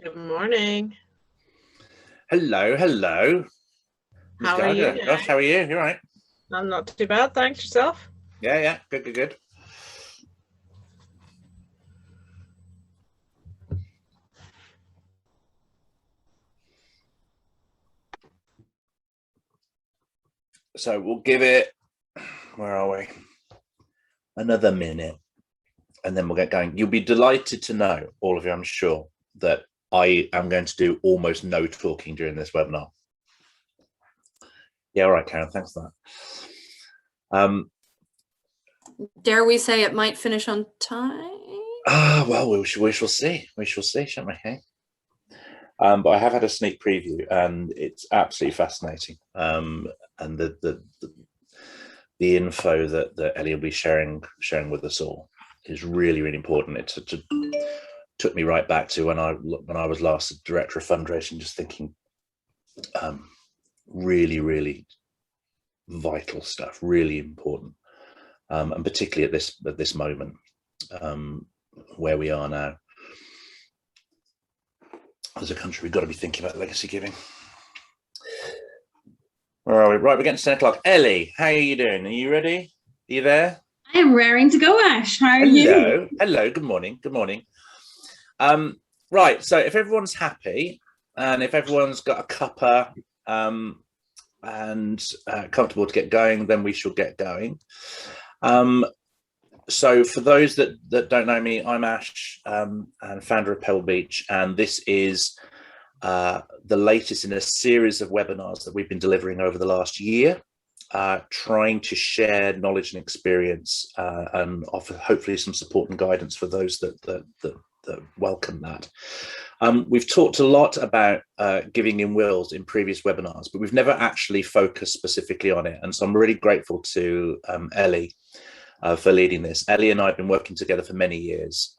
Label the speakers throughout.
Speaker 1: Good morning.
Speaker 2: Hello, hello, Miss
Speaker 1: How are you
Speaker 2: Gallagher. Gosh,
Speaker 1: today?
Speaker 2: how are you? You all right?
Speaker 1: I'm not too bad, thanks yourself.
Speaker 2: Yeah, yeah, good, good, good. So we'll give it, where are we? Another minute, and then we'll get going. You'll be delighted to know, all of you, I'm sure, that I am going to do almost no talking during this webinar. Yeah, all right, Karen, thanks for that.
Speaker 3: Dare we say it might finish on time?
Speaker 2: Well, we shall see. We shall see, shan't we? Hey? But I have had a sneak preview, and it's absolutely fascinating. And the info that Elley will be sharing with us all is really, really important. It took me right back to when I was last director of fundraising, just thinking, really, really vital stuff, really important, and particularly at this moment, where we are now as a country, we've got to be thinking about legacy giving. Where are we? Right, we're getting to 10 o'clock. Elley, how are you doing? Are you ready? Are you there?
Speaker 4: I am raring to go, Ash. How are you?
Speaker 2: Hello, good morning. Good morning. Right, so if everyone's happy and if everyone's got a cuppa and comfortable to get going, then we shall get going. So for those that don't know me, I'm Ash, and founder of Pebblebeach, and this is the latest in a series of webinars that we've been delivering over the last year, trying to share knowledge and experience and offer hopefully some support and guidance for those that welcome that. We've talked a lot about giving in wills in previous webinars, but we've never actually focused specifically on it. And so I'm really grateful to Elley for leading this. Elley and I have been working together for many years,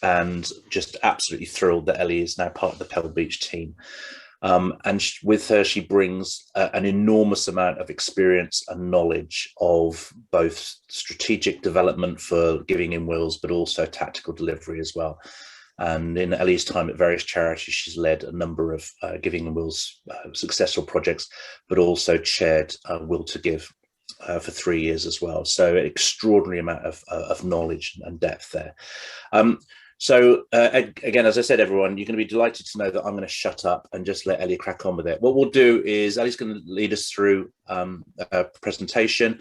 Speaker 2: and just absolutely thrilled that Elley is now part of the Pebblebeach team. And with her, she brings an enormous amount of experience and knowledge of both strategic development for giving in wills, but also tactical delivery as well. And in Elley's time at various charities, she's led a number of giving in wills successful projects, but also chaired Will to Give for 3 years as well. So an extraordinary amount of knowledge and depth there. So again, as I said, everyone, you're going to be delighted to know that I'm going to shut up and just let Elley crack on with it. What we'll do is Elley's going to lead us through a presentation.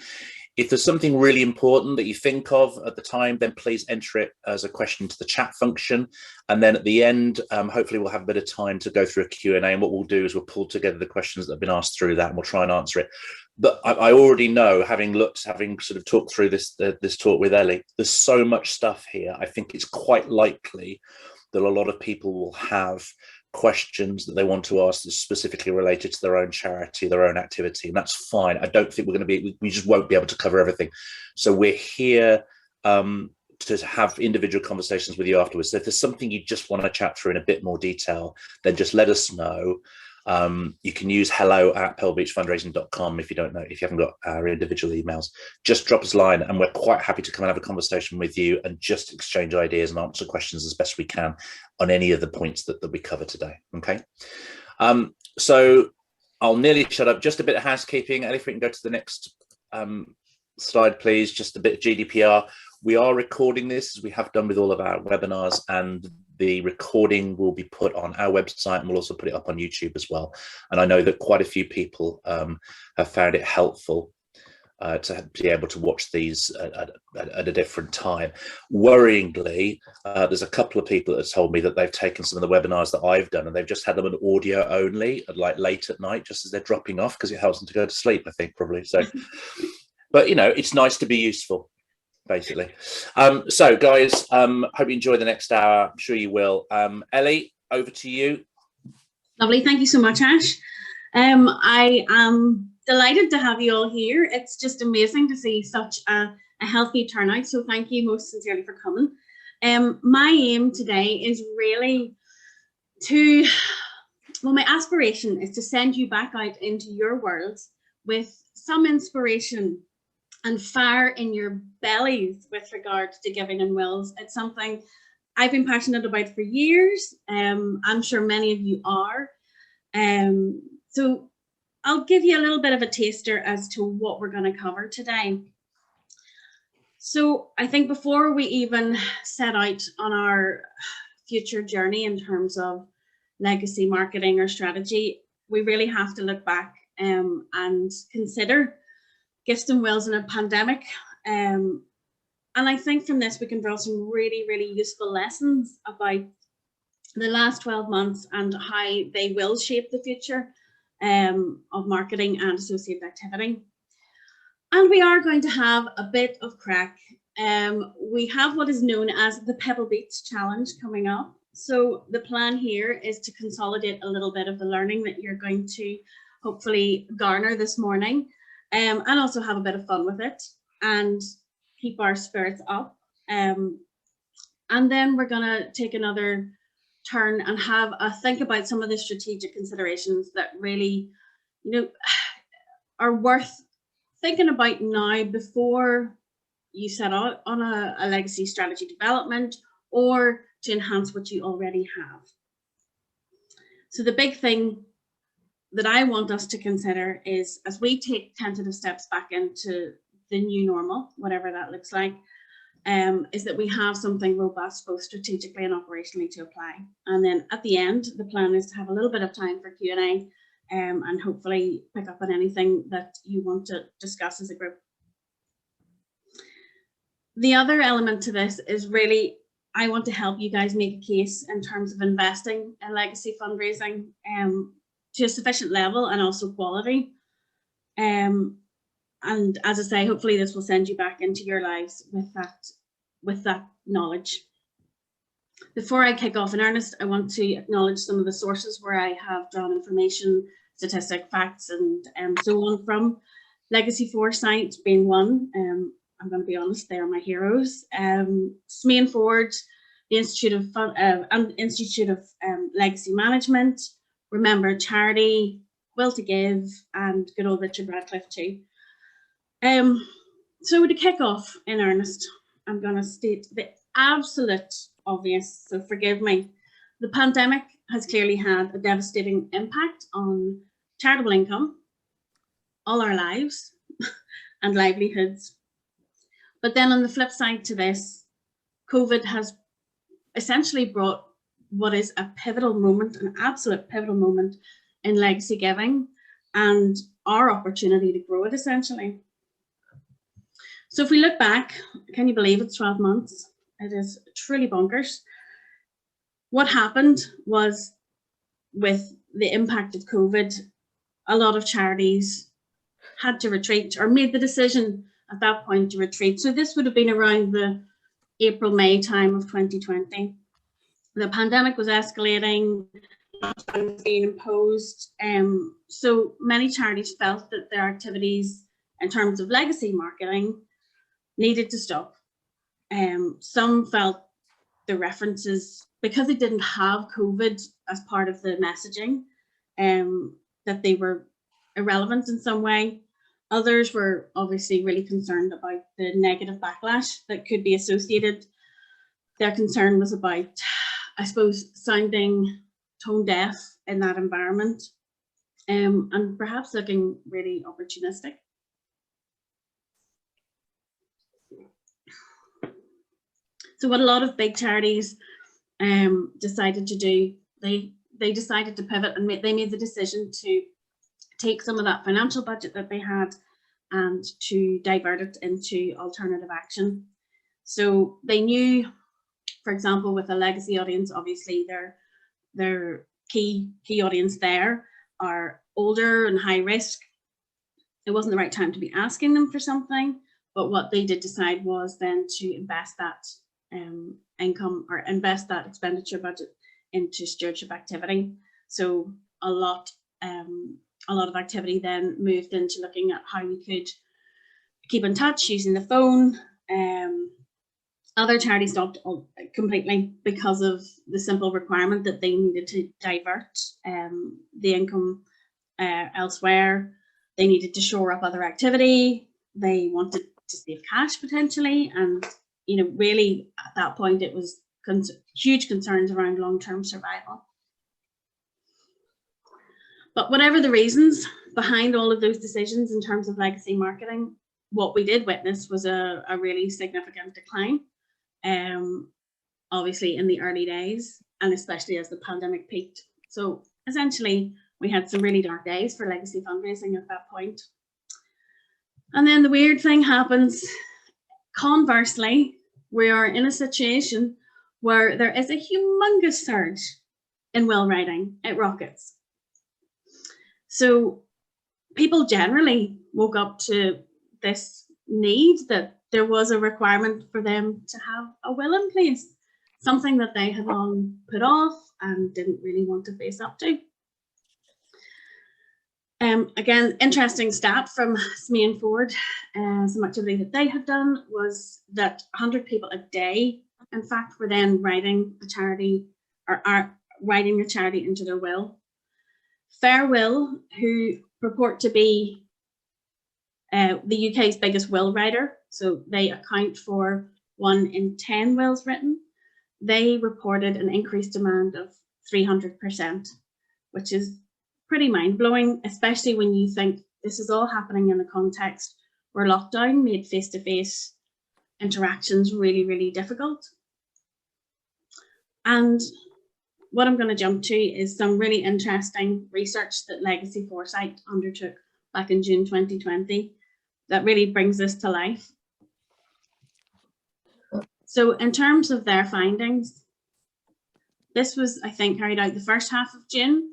Speaker 2: If there's something really important that you think of at the time, then please enter it as a question to the chat function. And then at the end, hopefully we'll have a bit of time to go through a Q&A. And what we'll do is we'll pull together the questions that have been asked through that, and we'll try and answer it. But I already know, having sort of talked through this talk with Elley, there's so much stuff here. I think it's quite likely that a lot of people will have questions that they want to ask specifically related to their own charity, their own activity, and that's fine. I don't think we just won't be able to cover everything. So we're here to have individual conversations with you afterwards. So if there's something you just want to chat through in a bit more detail, then just let us know. You can use hello@pebblebeachfundraising.com if you haven't got our individual emails. Just drop us a line and we're quite happy to come and have a conversation with you and just exchange ideas and answer questions as best we can on any of the points that we cover today. Okay. So I'll nearly shut up. Just a bit of housekeeping. And if we can go to the next slide, please. Just a bit of GDPR. We are recording this, as we have done with all of our webinars, and the recording will be put on our website, and we'll also put it up on YouTube as well. And I know that quite a few people have found it helpful to be able to watch these at a different time. Worryingly, there's a couple of people that have told me that they've taken some of the webinars that I've done and they've just had them on audio only, like late at night, just as they're dropping off, because it helps them to go to sleep, I think, probably. So, but you know, it's nice to be useful, basically. So guys, hope you enjoy the next hour. I'm sure you will. Elley, over to you.
Speaker 4: Lovely. Thank you so much, Ash. I am delighted to have you all here. It's just amazing to see such a healthy turnout. So thank you most sincerely for coming. My aim today is really my aspiration is to send you back out into your worlds with some inspiration and fire in your bellies with regards to giving in wills. It's something I've been passionate about for years. I'm sure many of you are. So I'll give you a little bit of a taster as to what we're going to cover today. So I think before we even set out on our future journey in terms of legacy marketing or strategy, we really have to look back and consider gifts and wills in a pandemic. And I think from this we can draw some really, really useful lessons about the last 12 months and how they will shape the future of marketing and associated activity. And we are going to have a bit of crack. We have what is known as the Pebblebeach challenge coming up. So the plan here is to consolidate a little bit of the learning that you're going to hopefully garner this morning, and also have a bit of fun with it and keep our spirits up. And then we're going to take another turn and have a think about some of the strategic considerations that really, are worth thinking about now before you set out on a legacy strategy development or to enhance what you already have. So the big thing that I want us to consider is, as we take tentative steps back into the new normal, whatever that looks like, is that we have something robust both strategically and operationally to apply. And then at the end, the plan is to have a little bit of time for Q&A and hopefully pick up on anything that you want to discuss as a group. The other element to this is really, I want to help you guys make a case in terms of investing in legacy fundraising to a sufficient level and also quality. And as I say, hopefully this will send you back into your lives with that knowledge. Before I kick off in earnest, I want to acknowledge some of the sources where I have drawn information, statistic, facts, and so on from. Legacy Foresight being one. I'm going to be honest, they are my heroes. SME and Ford, the Institute of Legacy Management, Remember Charity, Will to Give, and good old Richard Radcliffe too. So to kick off in earnest, I'm going to state the absolute obvious, so forgive me. The pandemic has clearly had a devastating impact on charitable income, all our lives, and livelihoods. But then on the flip side to this, COVID has essentially brought what is a pivotal moment, an absolute pivotal moment in legacy giving and our opportunity to grow it essentially. So if we look back, can you believe it's 12 months? It is truly bonkers. What happened was, with the impact of COVID, a lot of charities had to retreat or made the decision at that point to retreat. So this would have been around the April-May time of 2020. The pandemic was escalating, lockdown was being imposed. So many charities felt that their activities in terms of legacy marketing needed to stop. Some felt the references, because they didn't have COVID as part of the messaging, that they were irrelevant in some way. Others were obviously really concerned about the negative backlash that could be associated. Their concern was about, I suppose, sounding tone deaf in that environment, and perhaps looking really opportunistic. So what a lot of big charities decided to do, they decided to pivot, and they made the decision to take some of that financial budget that they had and to divert it into alternative action. So they knew, for example, with a legacy audience, obviously their key audience there are older and high risk. It wasn't the right time to be asking them for something, but what they did decide was then to invest that income or invest that expenditure budget into stewardship activity. So a lot of activity then moved into looking at how we could keep in touch using the phone. Other charities stopped completely because of the simple requirement that they needed to divert the income elsewhere. They needed to shore up other activity. They wanted to save cash potentially, and really at that point it was huge concerns around long-term survival. But whatever the reasons behind all of those decisions in terms of legacy marketing, what we did witness was a really significant decline, obviously in the early days, and especially as the pandemic peaked. So essentially, we had some really dark days for legacy fundraising at that point. And then the weird thing happens. Conversely, we are in a situation where there is a humongous surge in will writing. It rockets. So people generally woke up to this need that there was a requirement for them to have a will in place, something that they had long put off and didn't really want to face up to. Again, interesting stat from SME and Ford, some activity that they had done was that 100 people a day, in fact, were then writing a charity or are writing a charity into their will. Fair Will, who purport to be the UK's biggest will writer, so they account for 1 in 10 wills written, they reported an increased demand of 300%, which is pretty mind-blowing, especially when you think this is all happening in the context where lockdown made face-to-face interactions really, really difficult. And what I'm going to jump to is some really interesting research that Legacy Foresight undertook back in June 2020 that really brings this to life. So in terms of their findings, this was, I think, carried out the first half of June.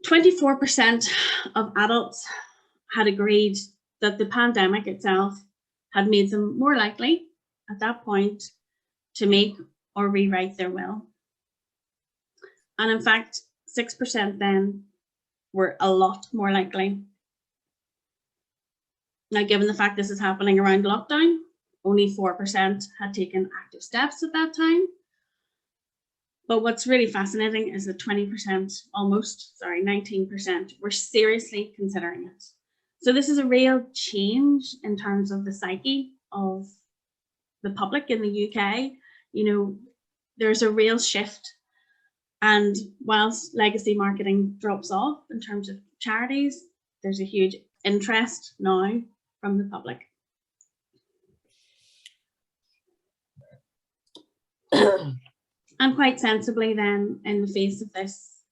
Speaker 4: 24% of adults had agreed that the pandemic itself had made them more likely at that point to make or rewrite their will. And in fact, 6% then were a lot more likely. Now, given the fact this is happening around lockdown, only 4% had taken active steps at that time. But what's really fascinating is that 19% were seriously considering it. So this is a real change in terms of the psyche of the public in the UK. You know, there's a real shift. And whilst legacy marketing drops off in terms of charities, there's a huge interest now from the public. And quite sensibly then, in the face of this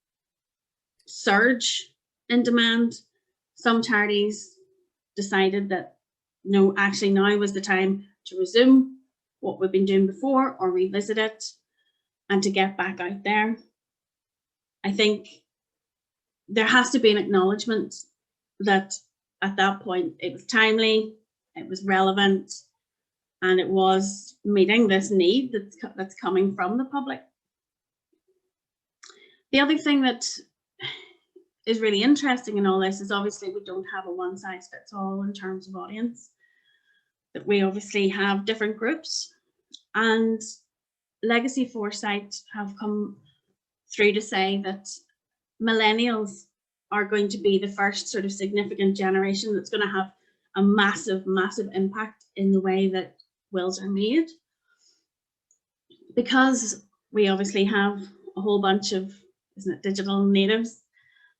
Speaker 4: surge in demand, some charities decided that no, actually now was the time to resume what we've been doing before or revisit it and to get back out there. I think there has to be an acknowledgement that at that point it was timely, it was relevant, and it was meeting this need that's coming from the public. The other thing that is really interesting in all this is obviously we don't have a one-size-fits-all in terms of audience. That we obviously have different groups, and Legacy Foresight have come through to say that millennials are going to be the first sort of significant generation that's going to have a massive, massive impact in the way that wills are made, because we obviously have a whole bunch of, digital natives.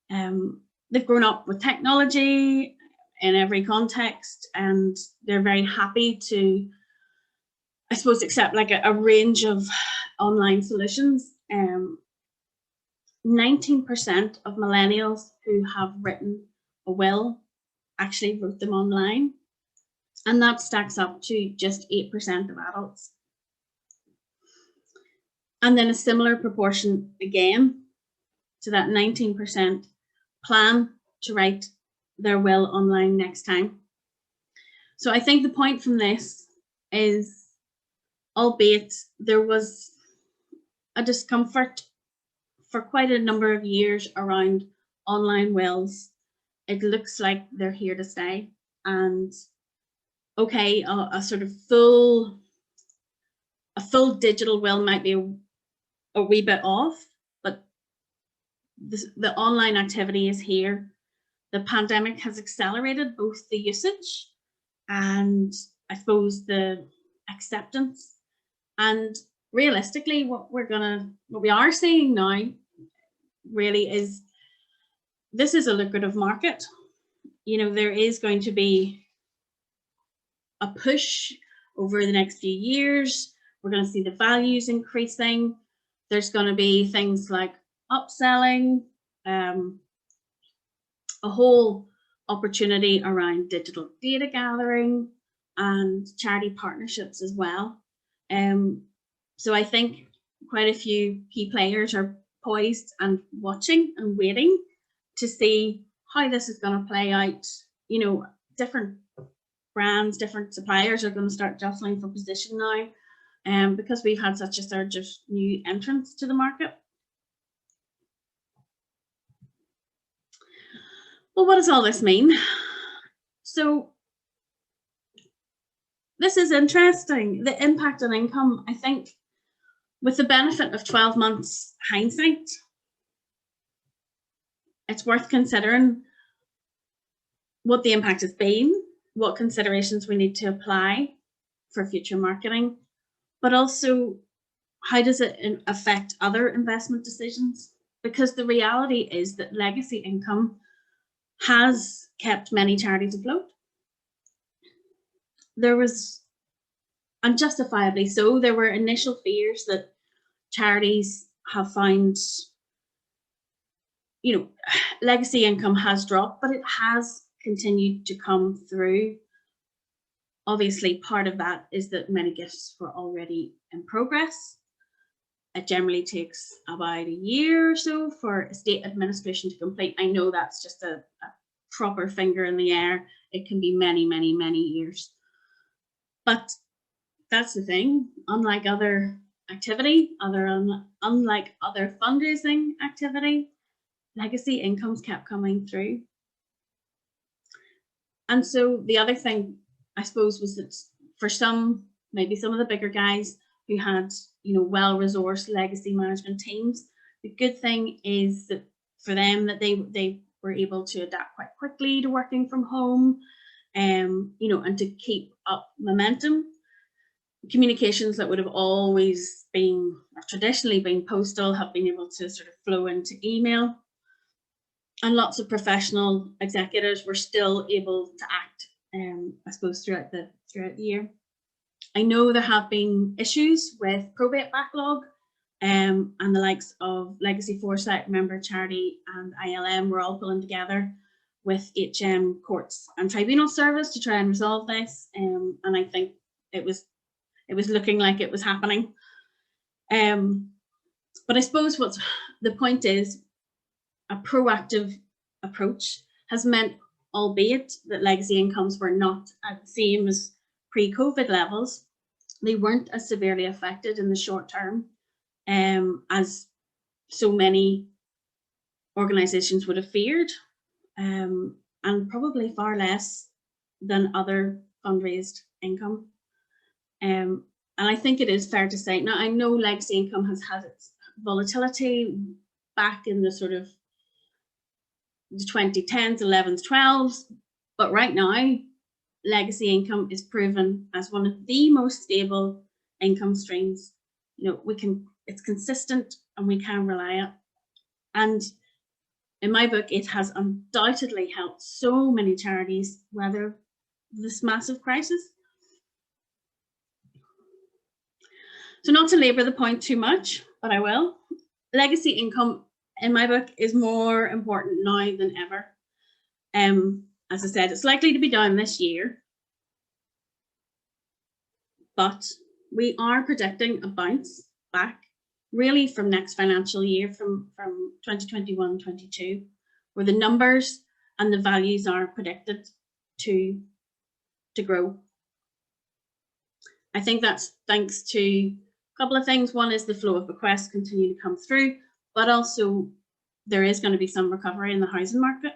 Speaker 4: They've grown up with technology in every context, and they're very happy to, I suppose, accept like a range of online solutions. 19% of millennials who have written a will actually wrote them online. And that stacks up to just 8% of adults. And then a similar proportion again to that 19% plan to write their will online next time. So I think the point from this is, albeit there was a discomfort for quite a number of years around online wills, it looks like they're here to stay. And okay, a sort of full digital will might be a wee bit off, but the online activity is here. The pandemic has accelerated both the usage and I suppose the acceptance. And realistically, what we are seeing now really is this is a lucrative market. You know, there is going to be a push over the next few years. We're going to see the values increasing. There's going to be things like upselling, a whole opportunity around digital data gathering and charity partnerships as well. So I think quite a few key players are poised and watching and waiting to see how this is going to play out. You know, different brands, different suppliers are going to start jostling for position now, because we've had such a surge of new entrants to the market. Well, what does all this mean? So this is interesting. The impact on income, I think, with the benefit of 12 months hindsight, it's worth considering what the impact has been, what considerations we need to apply for future marketing, but also how does it affect other investment decisions? Because the reality is that legacy income has kept many charities afloat. There was, and justifiably so, there were initial fears that charities have found, you know, legacy income has dropped, but it has continued to come through. Obviously, part of that is that many gifts were already in progress. It generally takes about a year or so for estate administration to complete. I know that's just a proper finger in the air. It can be many, many, many years. But that's the thing. Unlike other activity, unlike other fundraising activity, legacy incomes kept coming through. And so the other thing, I suppose, was that for some, maybe some of the bigger guys who had, you know, well-resourced legacy management teams, the good thing is that for them that they were able to adapt quite quickly to working from home, you know, and to keep up momentum. Communications that would have always been, or traditionally been postal, have been able to sort of flow into email. And lots of professional executives were still able to act, I suppose, throughout the year. I know there have been issues with probate backlog, and the likes of Legacy Foresight, Member Charity, and ILM were all pulling together with HM Courts and Tribunal Service to try and resolve this. And I think it was looking like it was happening. But I suppose what's the point is, a proactive approach has meant, albeit that legacy incomes were not at the same as pre-COVID levels, they weren't as severely affected in the short term as so many organisations would have feared, and probably far less than other fundraised income. And I think it is fair to say, now I know legacy income has had its volatility back in the sort of the 2010s, 11s, 12s, but right now, legacy income is proven as one of the most stable income streams. You know, it's consistent and we can rely on it. And in my book, it has undoubtedly helped so many charities weather this massive crisis. So not to labour the point too much, but I will. Legacy income, in my book, is more important now than ever. As I said, it's likely to be down this year, but we are predicting a bounce back really from next financial year, from 2021-22, where the numbers and the values are predicted to grow. I think that's thanks to a couple of things. One is the flow of bequests continue to come through, but also there is going to be some recovery in the housing market.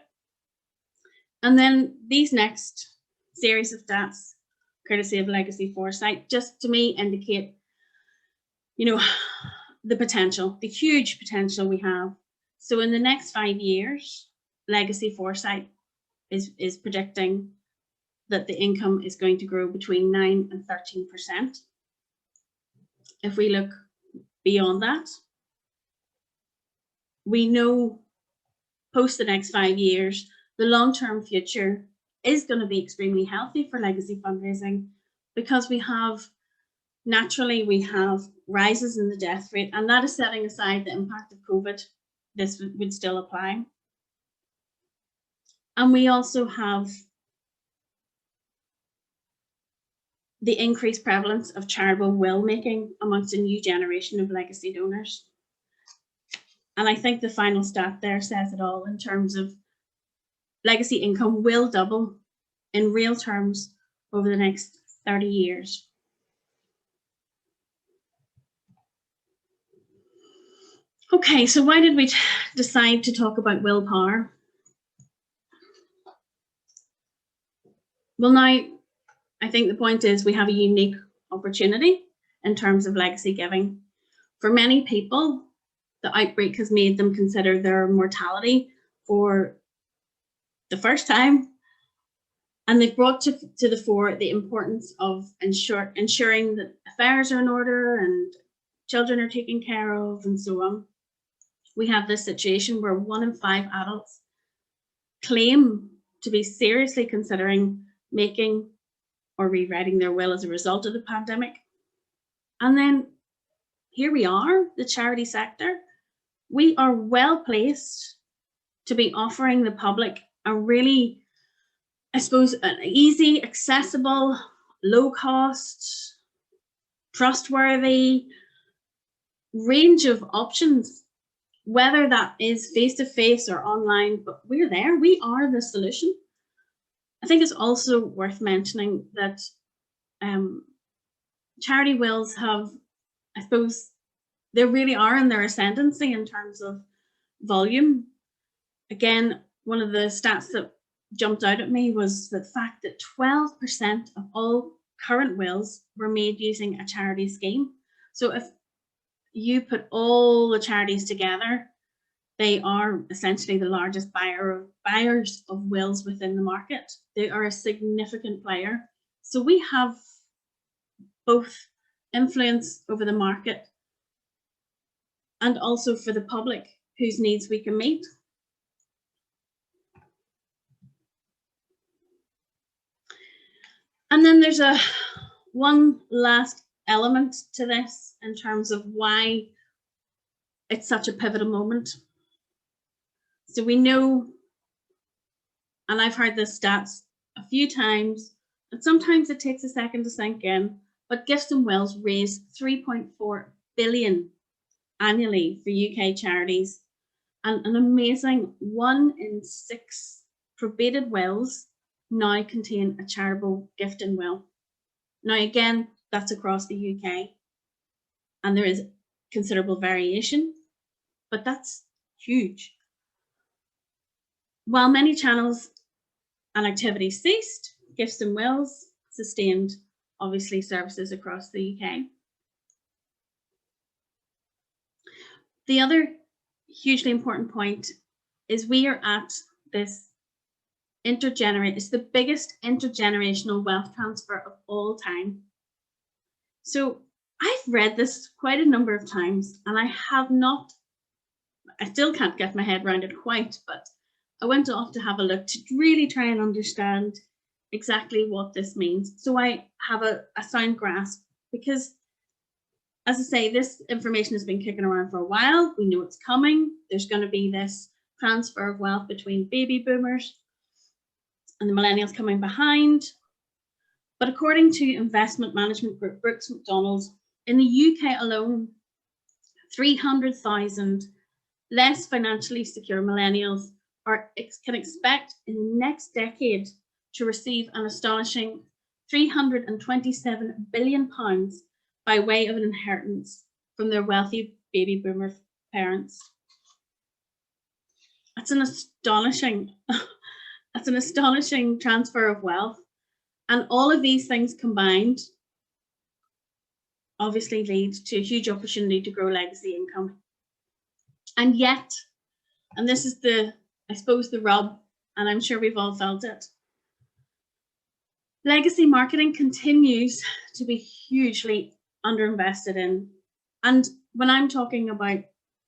Speaker 4: And then these next series of stats, courtesy of Legacy Foresight, just to me indicate, you know, the potential, the huge potential we have. So in the next 5 years, Legacy Foresight is predicting that the income is going to grow between 9 and 13%. if we look beyond that, we know post the next 5 years, the long-term future is going to be extremely healthy for legacy fundraising, because we have rises in the death rate, and that is setting aside the impact of COVID. This would still apply. And we also have the increased prevalence of charitable will making amongst a new generation of legacy donors. And I think the final stat there says it all in terms of legacy income will double in real terms over the next 30 years. Okay, so why did we decide to talk about willpower? Well, now, I think the point is we have a unique opportunity in terms of legacy giving. For many people, the outbreak has made them consider their mortality for the first time, and they've brought to the fore the importance of ensuring that affairs are in order and children are taken care of and so on. We have this situation where 1 in 5 adults claim to be seriously considering making or rewriting their will as a result of the pandemic. And then here we are, the charity sector. We are well placed to be offering the public a really, I suppose, an easy, accessible, low cost, trustworthy range of options, whether that is face-to-face or online, but we're there, we are the solution. I think it's also worth mentioning that charity wills have, I suppose, they really are in their ascendancy in terms of volume. Again, one of the stats that jumped out at me was the fact that 12% of all current wills were made using a charity scheme. So if you put all the charities together, they are essentially the largest buyers of wills within the market. They are a significant player. So we have both influence over the market and also for the public whose needs we can meet. And then there's one last element to this in terms of why it's such a pivotal moment. So we know, and I've heard this stats a few times, and sometimes it takes a second to sink in, but gifts and wills raise 3.4 billion annually for UK charities, and an amazing 1 in 6 probated wills now contain a charitable gift and will. Now again, that's across the UK, and there is considerable variation, but that's huge. While many channels and activities ceased, gifts and wills sustained, obviously, services across the UK. The other hugely important point is we are at this it's the biggest intergenerational wealth transfer of all time. So I've read this quite a number of times, and I still can't get my head around it quite, but I went off to have a look to really try and understand exactly what this means. So I have a sound grasp, because as I say, this information has been kicking around for a while. We know it's coming. There's going to be this transfer of wealth between baby boomers and the millennials coming behind. But according to investment management group Brooks Macdonald, in the UK alone, 300,000 less financially secure millennials can expect in the next decade to receive an astonishing £327 billion by way of an inheritance from their wealthy baby boomer parents. That's an astonishing transfer of wealth. And all of these things combined obviously lead to a huge opportunity to grow legacy income. And yet, and this is I suppose the rub, and I'm sure we've all felt it, legacy marketing continues to be hugely underinvested in. And when I'm talking about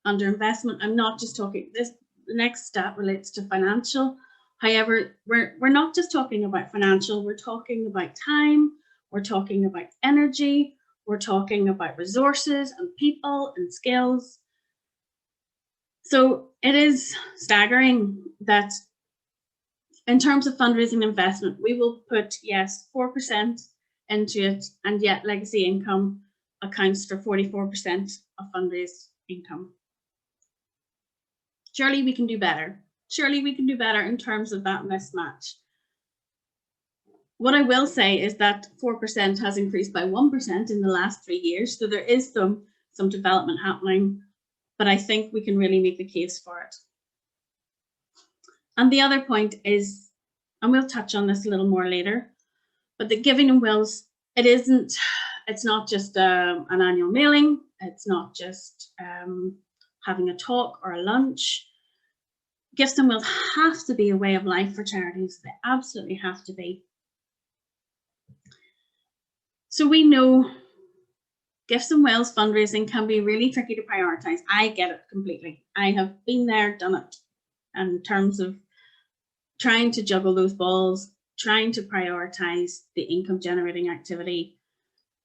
Speaker 4: underinvestment, I'm not just talking this. The next stat relates to financial. However, we're not just talking about financial. We're talking about time. We're talking about energy. We're talking about resources and people and skills. So it is staggering that in terms of fundraising investment, we will put, yes, 4% into it, and yet legacy income accounts for 44% of fundraised income. Surely we can do better. Surely we can do better in terms of that mismatch. What I will say is that 4% has increased by 1% in the last 3 years, so there is some development happening, but I think we can really make the case for it. And the other point is, and we'll touch on this a little more later, but the giving in wills, it's not just an annual mailing, it's not just having a talk or a lunch. Gifts and wills have to be a way of life for charities. They absolutely have to be. So we know gifts and wills fundraising can be really tricky to prioritize. I get it completely. I have been there, done it, in terms of trying to juggle those balls, trying to prioritize the income generating activity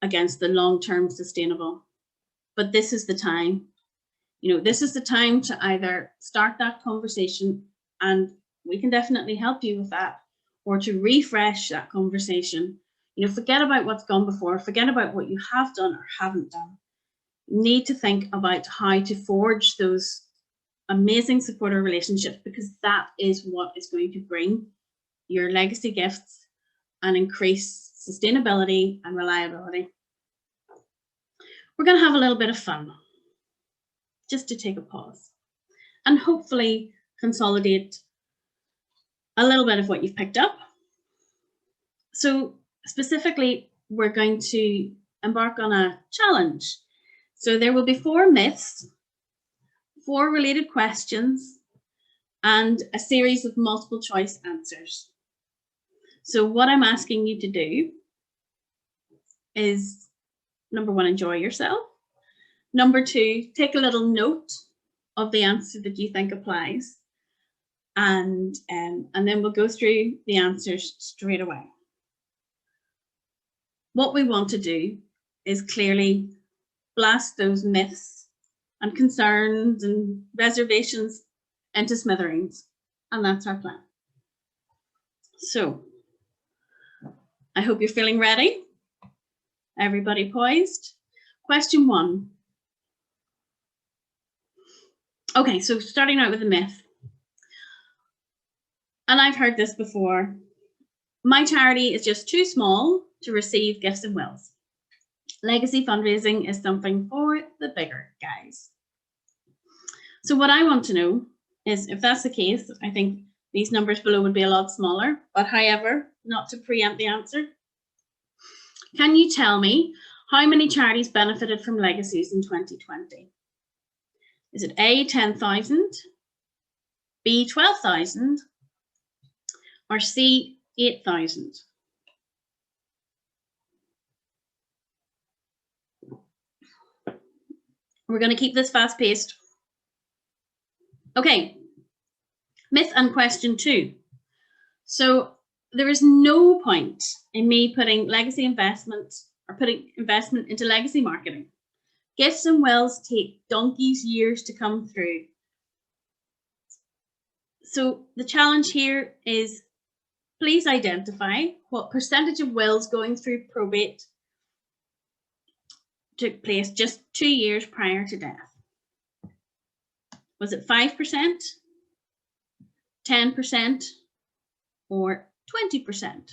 Speaker 4: against the long-term sustainable. But this is the time. This is the time to either start that conversation, and we can definitely help you with that, or to refresh that conversation. Forget about what's gone before, forget about what you have done or haven't done. You need to think about how to forge those amazing supporter relationships, because that is what is going to bring your legacy gifts and increase sustainability and reliability. We're going to have a little bit of fun, just to take a pause and hopefully consolidate a little bit of what you've picked up. So specifically, we're going to embark on a challenge. So there will be 4 myths, 4 related questions, and a series of multiple choice answers. So what I'm asking you to do is, number 1, enjoy yourself. Number 2, take a little note of the answer that you think applies. And then we'll go through the answers straight away. What we want to do is clearly blast those myths and concerns and reservations into smithereens. And that's our plan. So I hope you're feeling ready. Everybody poised. Question 1. Okay, so starting out with a myth. And I've heard this before. My charity is just too small to receive gifts and wills. Legacy fundraising is something for the bigger guys. So what I want to know is, if that's the case, I think these numbers below would be a lot smaller, but however, not to preempt the answer, can you tell me how many charities benefited from legacies in 2020? Is it A, 10,000, B, 12,000, or C, 8,000? We're going to keep this fast paced. Okay, myth and question 2. So there is no point in me putting legacy investment or putting investment into legacy marketing. Gifts and wills take donkey's years to come through. So the challenge here is, please identify what percentage of wills going through probate took place just 2 years prior to death. Was it 5%, 10%, or 20%?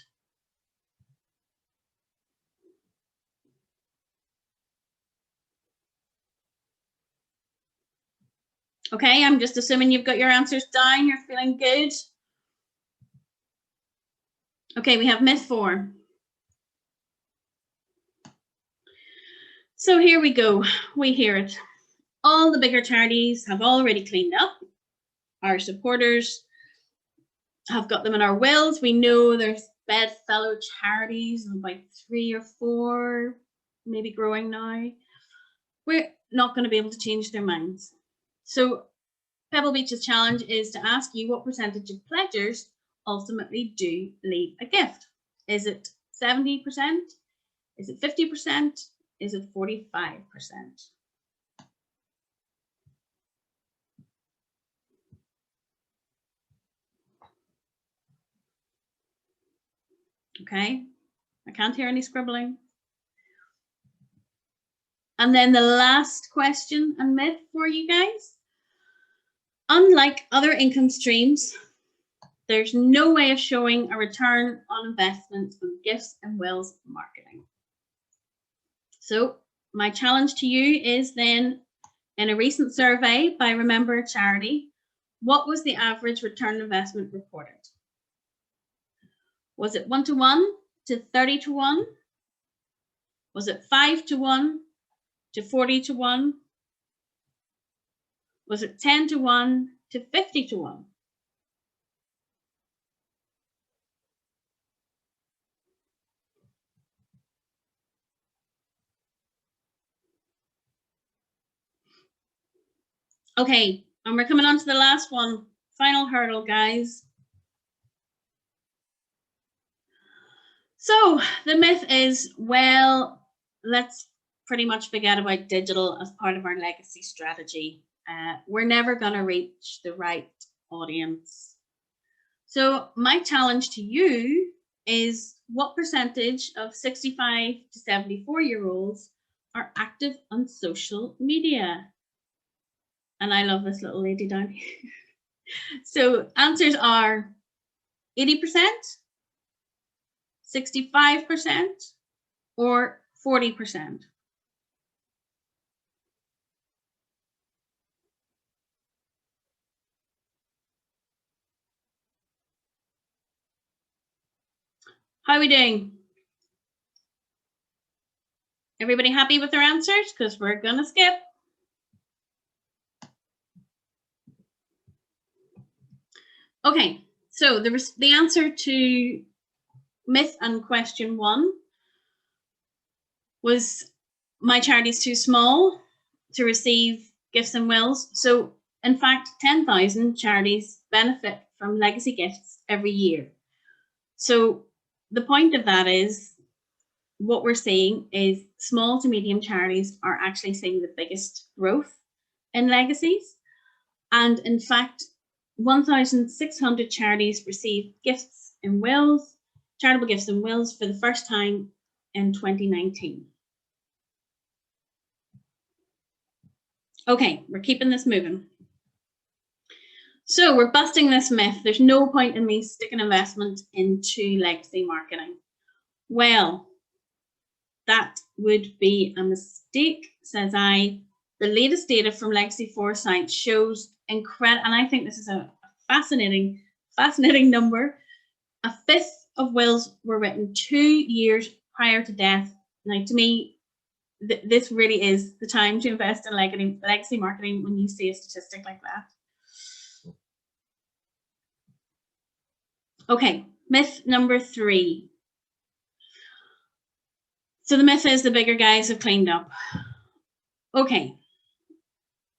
Speaker 4: Okay, I'm just assuming you've got your answers down, you're feeling good. Okay, we have myth 4. So here we go, we hear it. All the bigger charities have already cleaned up. Our supporters have got them in our wills. We know there's bedfellow charities, about 3 or 4 maybe growing now, we're not going to be able to change their minds. So Pebblebeach's challenge is to ask you what percentage of pledgers ultimately do leave a gift. Is it 70%? Is it 50%? Is it 45%? Okay, I can't hear any scribbling. And then the last question and myth for you guys. Unlike other income streams, there's no way of showing a return on investment from gifts and wills marketing. So my challenge to you is then, in a recent survey by Remember a Charity, what was the average return on investment reported? Was it 1-to-1 to 30-to-1? Was it 5-to-1 to 40-to-1? Was it 10-to-1 to 50-to-1? Okay, and we're coming on to the last one. Final hurdle, guys. So the myth is, well, let's pretty much forget about digital as part of our legacy strategy. We're never going to reach the right audience. So my challenge to you is, what percentage of 65 to 74-year-olds are active on social media? And I love this little lady down here. So answers are 80%, 65%, or 40%. How are we doing? Everybody happy with their answers? Because we're gonna skip. Okay, so the answer to myth and question 1 was, my charity is too small to receive gifts and wills. So in fact, 10,000 charities benefit from legacy gifts every year. So the point of that is, what we're seeing is small to medium charities are actually seeing the biggest growth in legacies. And in fact, 1,600 charities received gifts and wills, charitable gifts and wills, for the first time in 2019. Okay, we're keeping this moving. So we're busting this myth. There's no point in me sticking investment into legacy marketing. Well, that would be a mistake, says I. The latest data from Legacy Foresight shows incredible, and I think this is a fascinating number. 1/5 of wills were written 2 years prior to death. Now, to me, this really is the time to invest in legacy marketing when you see a statistic like that. Okay, myth number 3. So the myth is the bigger guys have cleaned up. Okay,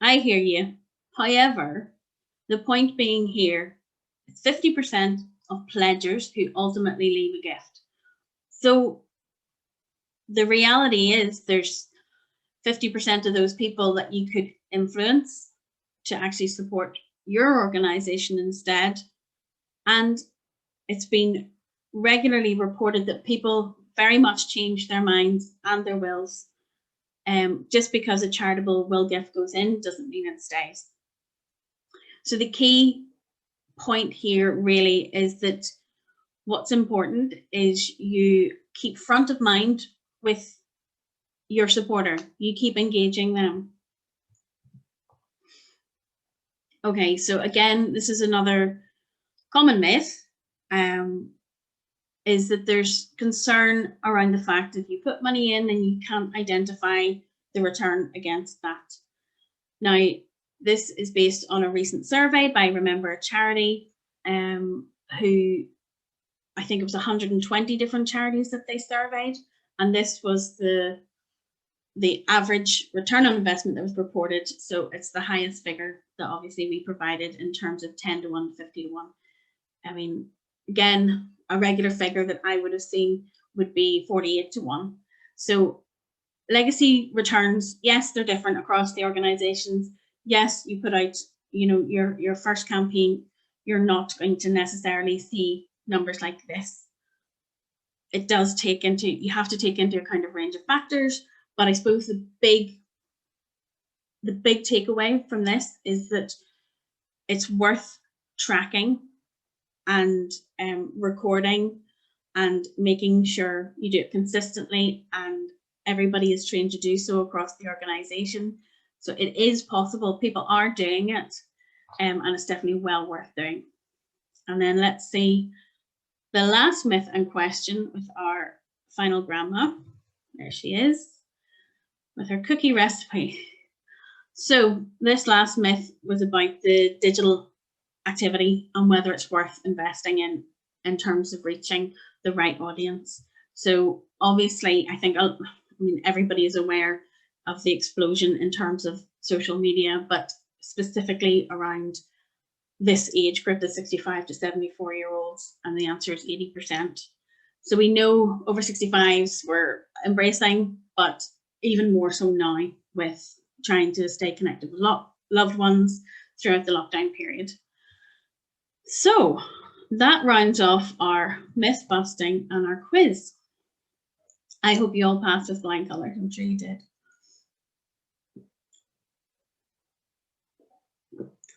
Speaker 4: I hear you. However, the point being here, it's 50% of pledgers who ultimately leave a gift. So the reality is there's 50% of those people that you could influence to actually support your organization instead. And it's been regularly reported that people very much change their minds and their wills. Just because a charitable will gift goes in doesn't mean it stays. So the key point here really is that what's important is you keep front of mind with your supporter. You keep engaging them. Okay, so again, this is another common myth, is that there's concern around the fact that you put money in and you can't identify the return against that. Now, this is based on a recent survey by Remember a Charity, who, I think it was 120 different charities that they surveyed, and this was the the average return on investment that was reported. So it's the highest figure that obviously we provided in terms of 10 to 1, 50 to 1. I mean, again, a regular figure that I would have seen would be 48 to 1. So legacy returns, yes, they're different across the organizations. Yes, you put out, you know, your first campaign, you're not going to necessarily see numbers like this. It does take into, you have to take into account a range of factors, but I suppose the big takeaway from this is that it's worth tracking and recording and making sure you do it consistently, and everybody is trained to do so across the organization. So it is possible, people are doing it, and it's definitely well worth doing. And then let's see the last myth and question with our final grandma. There she is with her cookie recipe. So this last myth was about the digital activity and whether it's worth investing in terms of reaching the right audience. So obviously, I mean, everybody is aware of the explosion in terms of social media, but specifically around this age group, the 65 to 74-year-olds, and the answer is 80%. So we know over 65s were embracing, but even more so now with trying to stay connected with loved ones throughout the lockdown period. So that rounds off our myth busting and our quiz. I hope you all passed with flying colours. I'm sure you did.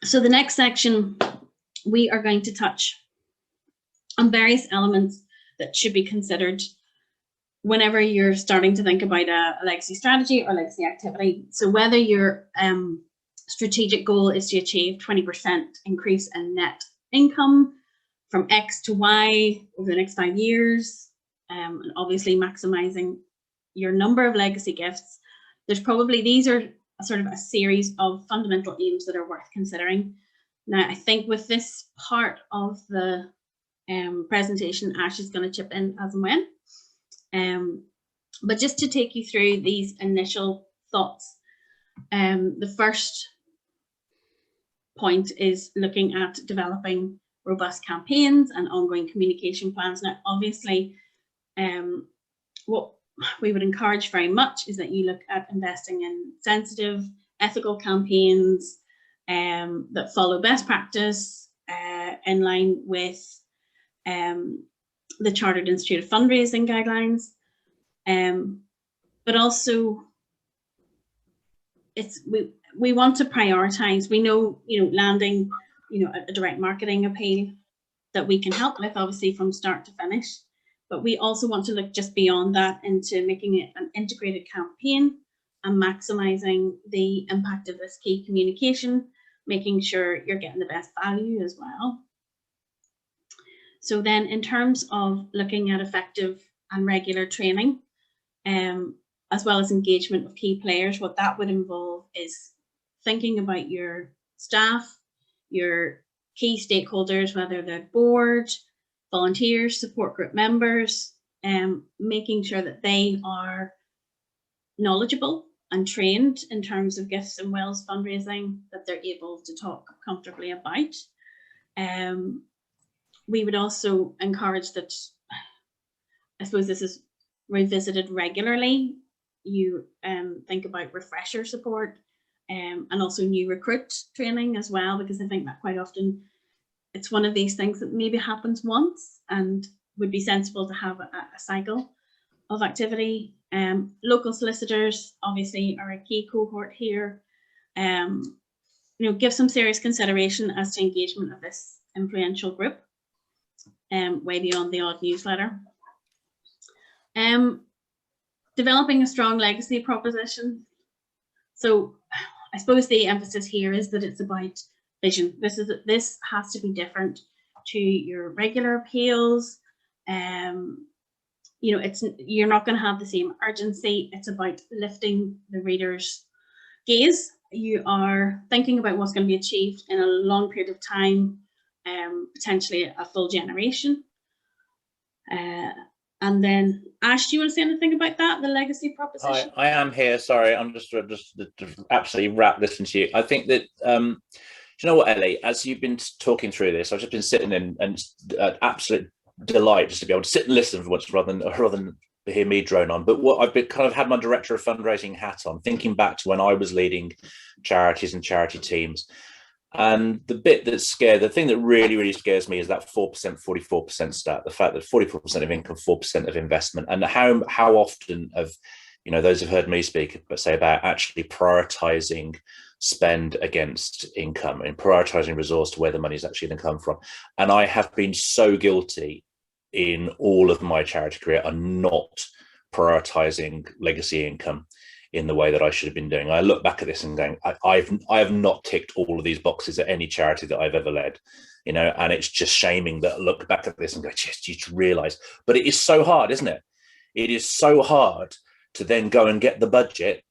Speaker 4: So the next section, we are going to touch on various elements that should be considered whenever you're starting to think about a legacy strategy or legacy activity. So whether your strategic goal is to achieve 20% increase in net income from X to Y over the next 5 years, and obviously maximizing your number of legacy gifts, there's probably, these are sort of a series of fundamental aims that are worth considering. Now, I think with this part of the presentation, Ash is going to chip in as and when. But just to take you through these initial thoughts, the first point is looking at developing robust campaigns and ongoing communication plans. Now, obviously, what we would encourage very much is that you look at investing in sensitive, ethical campaigns that follow best practice in line with the Chartered Institute of Fundraising guidelines, but also we want to prioritize. We know, landing, a direct marketing appeal that we can help with, obviously from start to finish, but we also want to look just beyond that into making it an integrated campaign and maximizing the impact of this key communication, making sure you're getting the best value as well. So then in terms of looking at effective and regular training, as well as engagement of key players, what that would involve is thinking about your staff, your key stakeholders, whether they're board, volunteers, support group members, making sure that they are knowledgeable and trained in terms of gifts and wills fundraising, that they're able to talk comfortably about. We would also encourage that, I suppose this is revisited regularly. You think about refresher support and also new recruit training as well, because I think that quite often it's one of these things that maybe happens once and would be sensible to have a cycle of activity. Local solicitors obviously are a key cohort here. Give some serious consideration as to engagement of this influential group, way beyond the odd newsletter. Developing a strong legacy proposition. So I suppose the emphasis here is that it's about vision. This has to be different to your regular appeals. You're not going to have the same urgency. It's about lifting the reader's gaze. You are thinking about what's going to be achieved in a long period of time, potentially a full generation. And then, Ash, do you want to say anything about that, the legacy proposition?
Speaker 2: I am here. Sorry, I'm just absolutely wrapped listening to you. I think that, do you know what, Ellie, as you've been talking through this, I've just been sitting in and absolute delight just to be able to sit and listen for once rather than hear me drone on. But what I've been kind of had my director of fundraising hat on, thinking back to when I was leading charities and charity teams. And the thing that really scares me is that 4%, 44% stat, the fact that 44% of income, 4% of investment, and how often have, those who've heard me speak, but say about actually prioritizing spend against income and prioritizing resource to where the money is actually going to come from. And I have been so guilty in all of my charity career on not prioritizing legacy income in the way that I should have been doing. I look back at this and going, I have not ticked all of these boxes at any charity that I've ever led, and it's just shaming that I look back at this and go, just you realize, but it is so hard, isn't it? It is so hard to then go and get the budget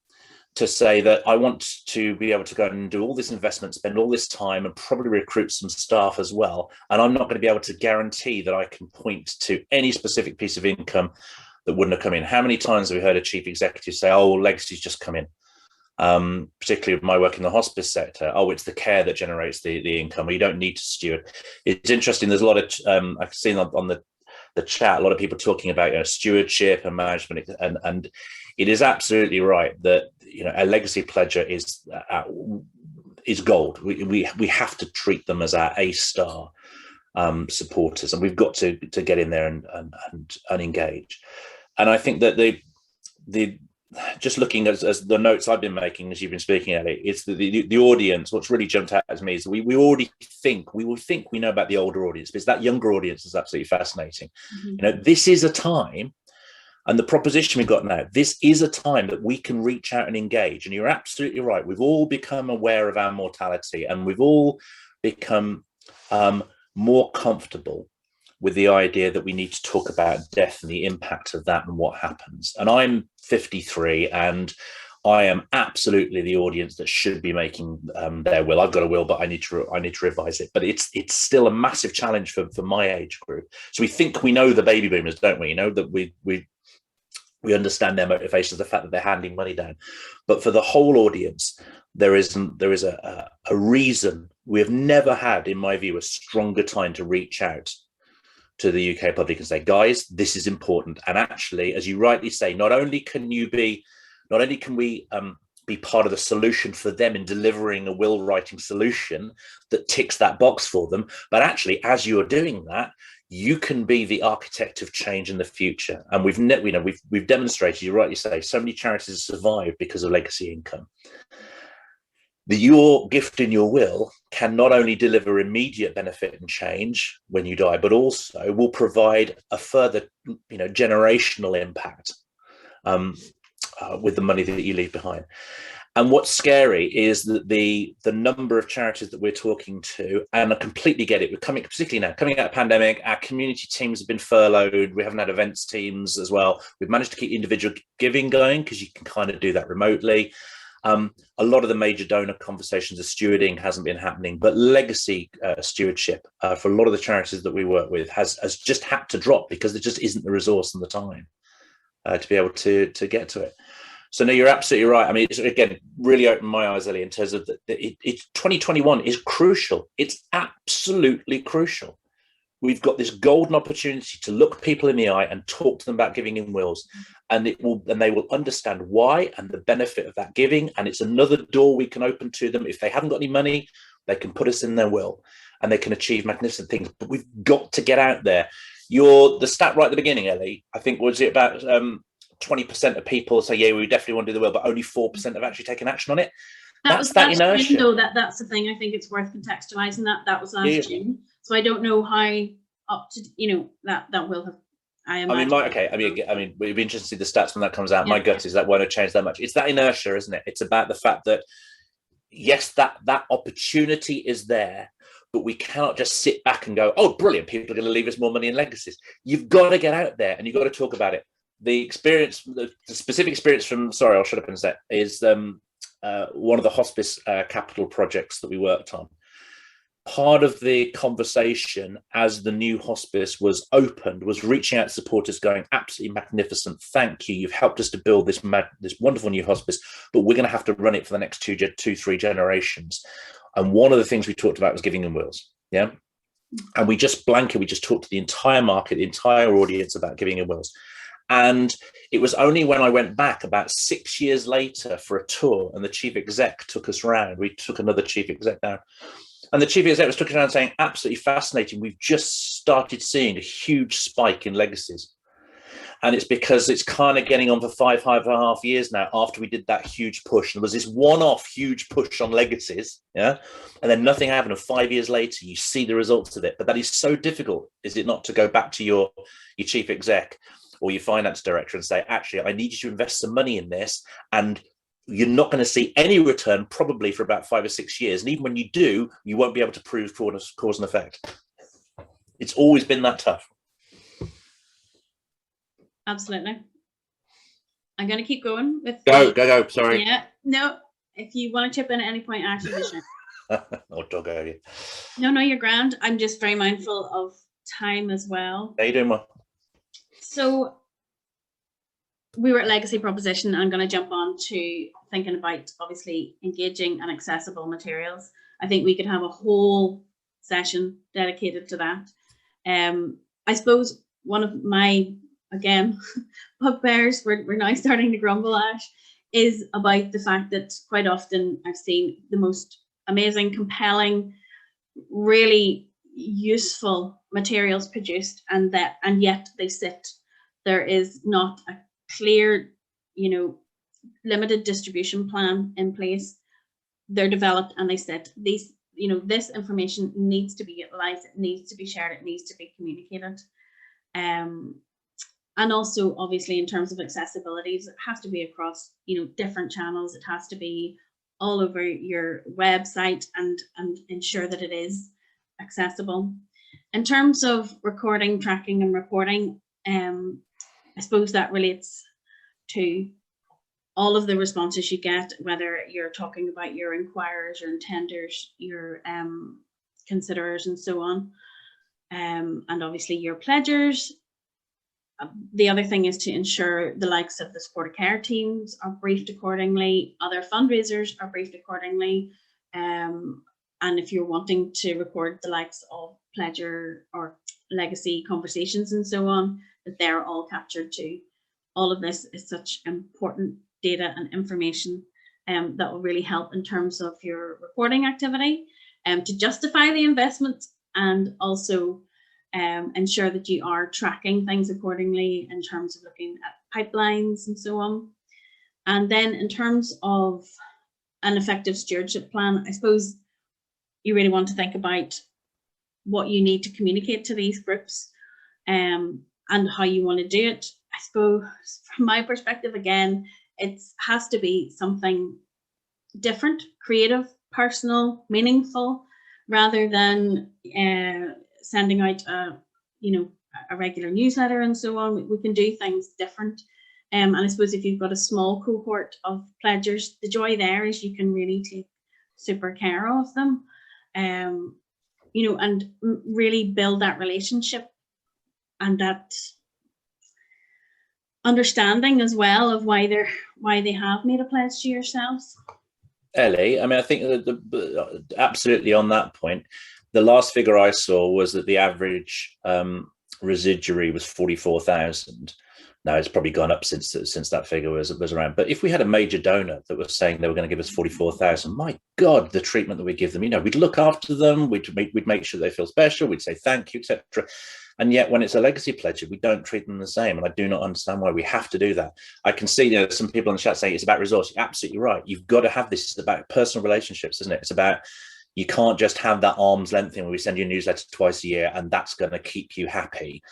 Speaker 2: to say that I want to be able to go and do all this investment, spend all this time and probably recruit some staff as well. And I'm not going to be able to guarantee that I can point to any specific piece of income that wouldn't have come in. How many times have we heard a chief executive say, oh, legacy's just come in? Particularly with my work in the hospice sector, oh, it's the care that generates the income. You don't need to steward. It's interesting. There's a lot of, I've seen on the chat, a lot of people talking about stewardship and management, and it is absolutely right that a legacy pledger is gold. We have to treat them as our A-star supporters, and we've got to get in there and engage. And I think that the just looking as the notes I've been making as you've been speaking at it, it's the audience. What's really jumped out at me is we already think we know about the older audience, but it's that younger audience is absolutely fascinating.
Speaker 4: Mm-hmm.
Speaker 2: This is a time, and the proposition we've got now, this is a time that we can reach out and engage. And you're absolutely right. We've all become aware of our mortality, and we've all become more comfortable with the idea that we need to talk about death and the impact of that and what happens. And I'm 53, and I am absolutely the audience that should be making their will. I've got a will, but I need to revise it. But it's still a massive challenge for my age group. So we think we know the baby boomers, don't we? That we understand their motivations, the fact that they're handing money down. But for the whole audience, there is a reason. We have never had, in my view, a stronger time to reach out to the UK public and say, guys, this is important. And actually, as you rightly say, not only can we be part of the solution for them in delivering a will writing solution that ticks that box for them, but actually, as you're doing that, you can be the architect of change in the future. And we've demonstrated, you rightly say, so many charities have survived because of legacy income. Your gift in your will can not only deliver immediate benefit and change when you die, but also will provide a further, generational impact with the money that you leave behind. And what's scary is that the number of charities that we're talking to, and I completely get it, particularly now, coming out of pandemic, our community teams have been furloughed. We haven't had events teams as well. We've managed to keep individual giving going because you can kind of do that remotely. A lot of the major donor conversations of stewarding hasn't been happening, but legacy stewardship for a lot of the charities that we work with has just had to drop because there just isn't the resource and the time to be able to get to it. So no, you're absolutely right. I mean, it's, again, really opened my eyes, Ellie, in terms of it's 2021 is crucial. It's absolutely crucial. We've got this golden opportunity to look people in the eye and talk to them about giving in wills, and they will understand why and the benefit of that giving. And it's another door we can open to them. If they haven't got any money, they can put us in their will and they can achieve magnificent things. But we've got to get out there. The stat right at the beginning, Ellie, I think, was it about 20% of people say, yeah, we definitely want to do the will, but only 4% have actually taken action on it. That's inertia.
Speaker 4: Though, that's the thing. I think it's worth contextualizing that was last June. So I don't know how up to that will have. I mean, we'd be interested to see the stats when that comes out. My gut is that won't have changed that much. It's that inertia, isn't it? It's about the fact that yes, that opportunity is there, but we cannot just sit back and go, oh, brilliant, people are going to leave us more money in legacies. You've got to get out there and you've got to talk about it. The experience, the specific experience from, sorry, I'll shut up in a sec, is one of the hospice capital projects that we worked on.
Speaker 2: part of the conversation as the new hospice was opened was reaching out to supporters going, absolutely magnificent, thank you, you've helped us to build this wonderful new hospice, but we're going to have to run it for the next three generations. And one of the things we talked about was giving them wills. Yeah. And we just talked to the entire market, the entire audience about giving them wills. And it was only when I went back about 6 years later for a tour and the chief exec took us round, we took another chief exec down, and the chief exec was looking around saying, absolutely fascinating, we've just started seeing a huge spike in legacies. And it's because it's kind of getting on for 5.5 years now after we did that huge push. And there was this one-off huge push on legacies, yeah, and then nothing happened. And 5 years later, you see the results of it. But that is so difficult, is it not, to go back to your chief exec or your finance director and say, actually, I need you to invest some money in this, and you're not going to see any return probably for about 5 or 6 years. And even when you do, you won't be able to prove cause and effect. It's always been that tough.
Speaker 4: Absolutely. I'm going to keep going with
Speaker 2: go. Sorry.
Speaker 4: Yeah. No, if you want to chip in at any point, Ash, you
Speaker 2: Oh, dog over you.
Speaker 4: No, you're grand. I'm just very mindful of time as well.
Speaker 2: How you doing, Ma?
Speaker 4: So we were at Legacy Proposition. I'm going to jump on to thinking about, obviously, engaging and accessible materials. I think we could have a whole session dedicated to that. I suppose one of my, again, bugbears, we're now starting to grumble, Ash, is about the fact that quite often I've seen the most amazing, compelling, really useful materials produced, and yet they sit. There is not a clear, limited distribution plan in place. They're developed and they sit. These, this information needs to be utilized, it needs to be shared, it needs to be communicated. And also, obviously, in terms of accessibility, it has to be across, different channels. It has to be all over your website and ensure that it is accessible. In terms of recording, tracking, and reporting, I suppose that relates to all of the responses you get, whether you're talking about your inquirers, your intenders, your considerers, and so on, and obviously your pledgers. The other thing is to ensure the likes of the supported care teams are briefed accordingly, other fundraisers are briefed accordingly, and if you're wanting to record the likes of pledger or legacy conversations and so on, that they're all captured too. All of this is such important data and information that will really help in terms of your reporting activity, to justify the investment, and also ensure that you are tracking things accordingly in terms of looking at pipelines and so on. And then in terms of an effective stewardship plan, I suppose you really want to think about what you need to communicate to these groups, and how you want to do it. I suppose from my perspective, again, it has to be something different, creative, personal, meaningful, rather than sending out a regular newsletter and so on. We can do things different. And I suppose if you've got a small cohort of pledgers, the joy there is you can really take super care of them, and really build that relationship and that understanding as well of why they have made a pledge to yourselves.
Speaker 2: Elley, I mean, I think that absolutely on that point, the last figure I saw was that the average residuary was 44,000. Now it's probably gone up since that figure was around. But if we had a major donor that was saying they were going to give us 44,000, my God, the treatment that we give them, we'd look after them, we'd make sure they feel special, we'd say thank you, etc. And yet when it's a legacy pledge, we don't treat them the same. And I do not understand why we have to do that. I can see some people in the chat saying it's about resource. You're absolutely right. You've got to have this. It's about personal relationships, isn't it? It's about, you can't just have that arm's length thing where we send you a newsletter twice a year and that's going to keep you happy.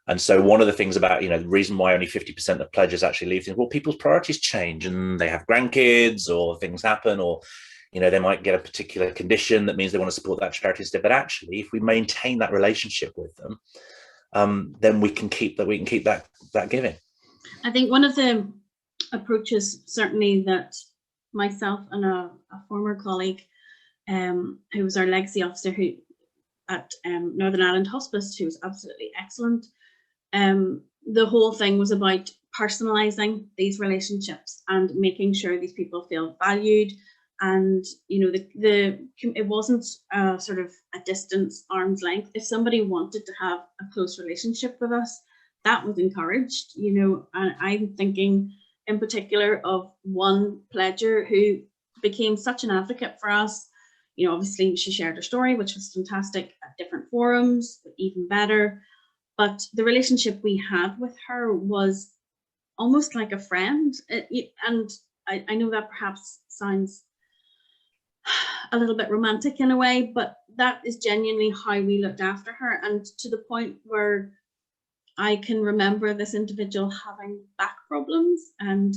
Speaker 2: And so one of the things about, the reason why only 50% of pledges actually leave things, well, people's priorities change and they have grandkids or things happen, or, they might get a particular condition that means they want to support that charity instead. But actually, if we maintain that relationship with them, then we can keep that giving.
Speaker 4: I think one of the approaches, certainly, that myself and a former colleague who was our legacy officer who at Northern Ireland Hospice, who was absolutely excellent. The whole thing was about personalising these relationships and making sure these people feel valued. And you know, it wasn't sort of a distance, arm's length. If somebody wanted to have a close relationship with us, that was encouraged. You know, and I'm thinking in particular of one pledger who became such an advocate for us. You know, obviously she shared her story, which was fantastic at different forums, but even better. But the relationship we had with her was almost like a friend. And I know that perhaps sounds a little bit romantic in a way, but that is genuinely how we looked after her. And to the point where I can remember this individual having back problems and,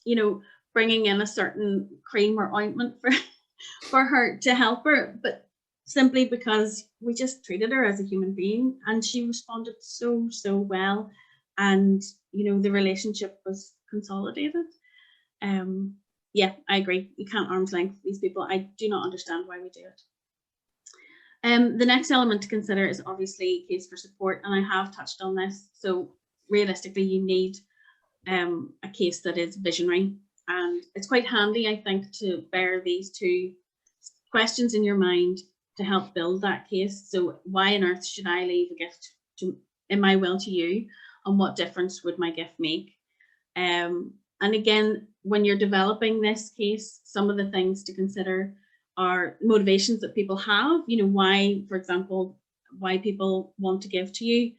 Speaker 4: you know, bringing in a certain cream or ointment for her to help her, but simply because we just treated her as a human being, and she responded so well, and you know, the relationship was consolidated. Yeah, I agree. You can't arm's length these people. I do not understand why we do it. The next element to consider is obviously case for support, and I have touched on this. So realistically, you need a case that is visionary, and it's quite handy, I think, to bear these two questions in your mind to help build that case. So why on earth should I leave a gift in my will to you, and what difference would my gift make? And again, when you're developing this case, some of the things to consider are motivations that people have. You know, why, for example, why people want to give to you.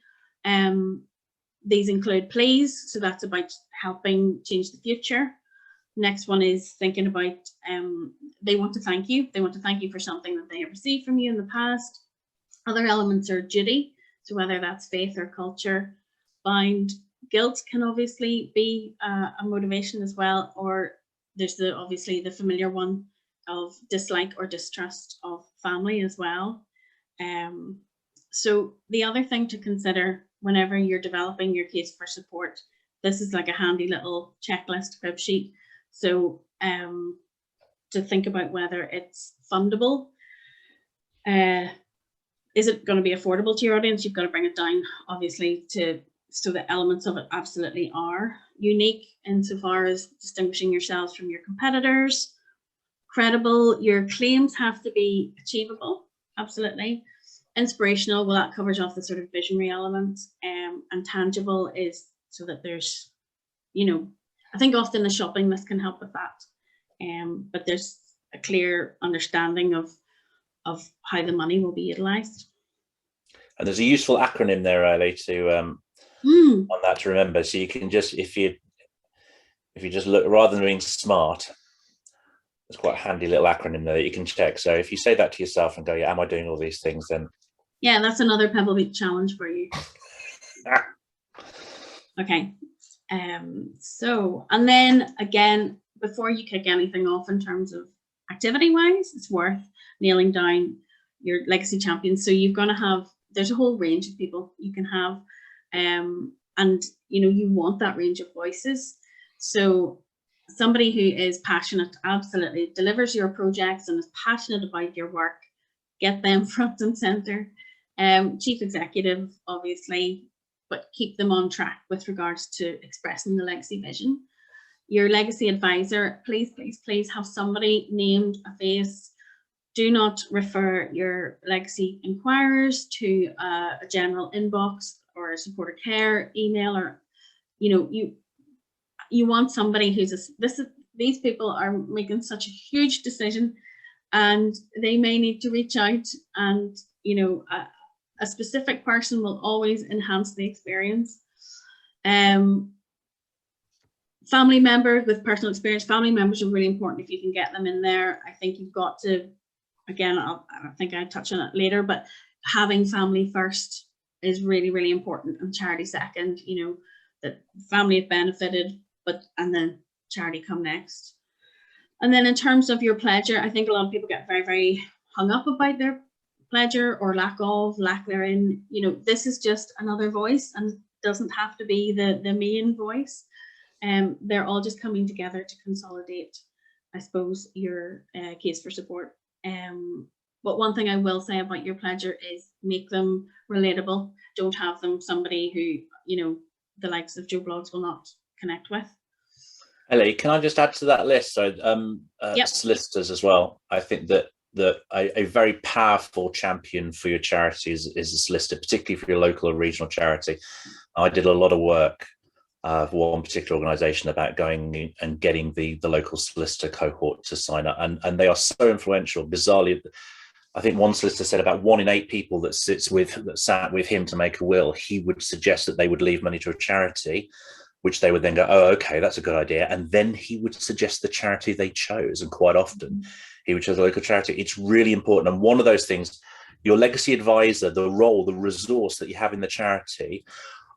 Speaker 4: These include please, so that's about helping change the future. Next one is thinking about they want to thank you. They want to thank you for something that they have received from you in the past. Other elements are duty, so whether that's faith or culture bound. Guilt can obviously be a motivation as well, or there's obviously the familiar one of dislike or distrust of family as well. So the other thing to consider whenever you're developing your case for support, this is like a handy little checklist crib sheet. So to think about whether it's fundable. Is it going to be affordable to your audience? You've got to bring it down, obviously, so the elements of it absolutely are unique insofar as distinguishing yourselves from your competitors. Credible, your claims have to be achievable, absolutely. Inspirational, well, that covers off the sort of visionary elements, and tangible is so that there's, you know, I think often the shopping list can help with that, but there's a clear understanding of how the money will be utilised.
Speaker 2: And there's a useful acronym there, Elley, to on that to remember. So you can just, if you just look, rather than being smart, there's quite a handy little acronym there that you can check. So if you say that to yourself and go, yeah, am I doing all these things, then
Speaker 4: yeah, that's another Pebblebeach challenge for you. Okay. So, and then again, before you kick anything off in terms of activity wise, it's worth nailing down your legacy champions. So you're going to have, there's a whole range of people you can have, and you know, you want that range of voices. So somebody who is passionate, absolutely delivers your projects and is passionate about your work, get them front and center. Chief executive, obviously, but keep them on track with regards to expressing the legacy vision. Your legacy advisor, please have somebody named, a face. Do not refer your legacy inquirers to a general inbox or a supporter care email, or, you know, you want somebody who's these people are making such a huge decision, and they may need to reach out, and you know, a specific person will always enhance the experience. Family members with personal experience, family members are really important if you can get them in there. I think you've got to, again, I think I touch on it later, but having family first is really, really important, and charity second. You know, that family have benefited, and then charity come next. And then in terms of your pledger, I think a lot of people get very, very hung up about their pledger or lack therein. You know, this is just another voice and doesn't have to be the main voice. They're all just coming together to consolidate, I suppose, your case for support. But one thing I will say about your pledger is make them relatable. Don't have them somebody who, you know, the likes of Joe Blogs will not connect with.
Speaker 2: Ellie, can I just add to that list? So
Speaker 4: Yep.
Speaker 2: solicitors as well. I think that a very powerful champion for your charity is a solicitor, particularly for your local or regional charity. I did a lot of work for one particular organisation about going and getting the local solicitor cohort to sign up, and they are so influential. Bizarrely, I think one solicitor said about 1 in 8 people that sat with him to make a will, he would suggest that they would leave money to a charity, which they would then go, oh, okay, that's a good idea. And then he would suggest the charity they chose. And quite often he would choose a local charity. It's really important. And one of those things, your legacy advisor, the role, the resource that you have in the charity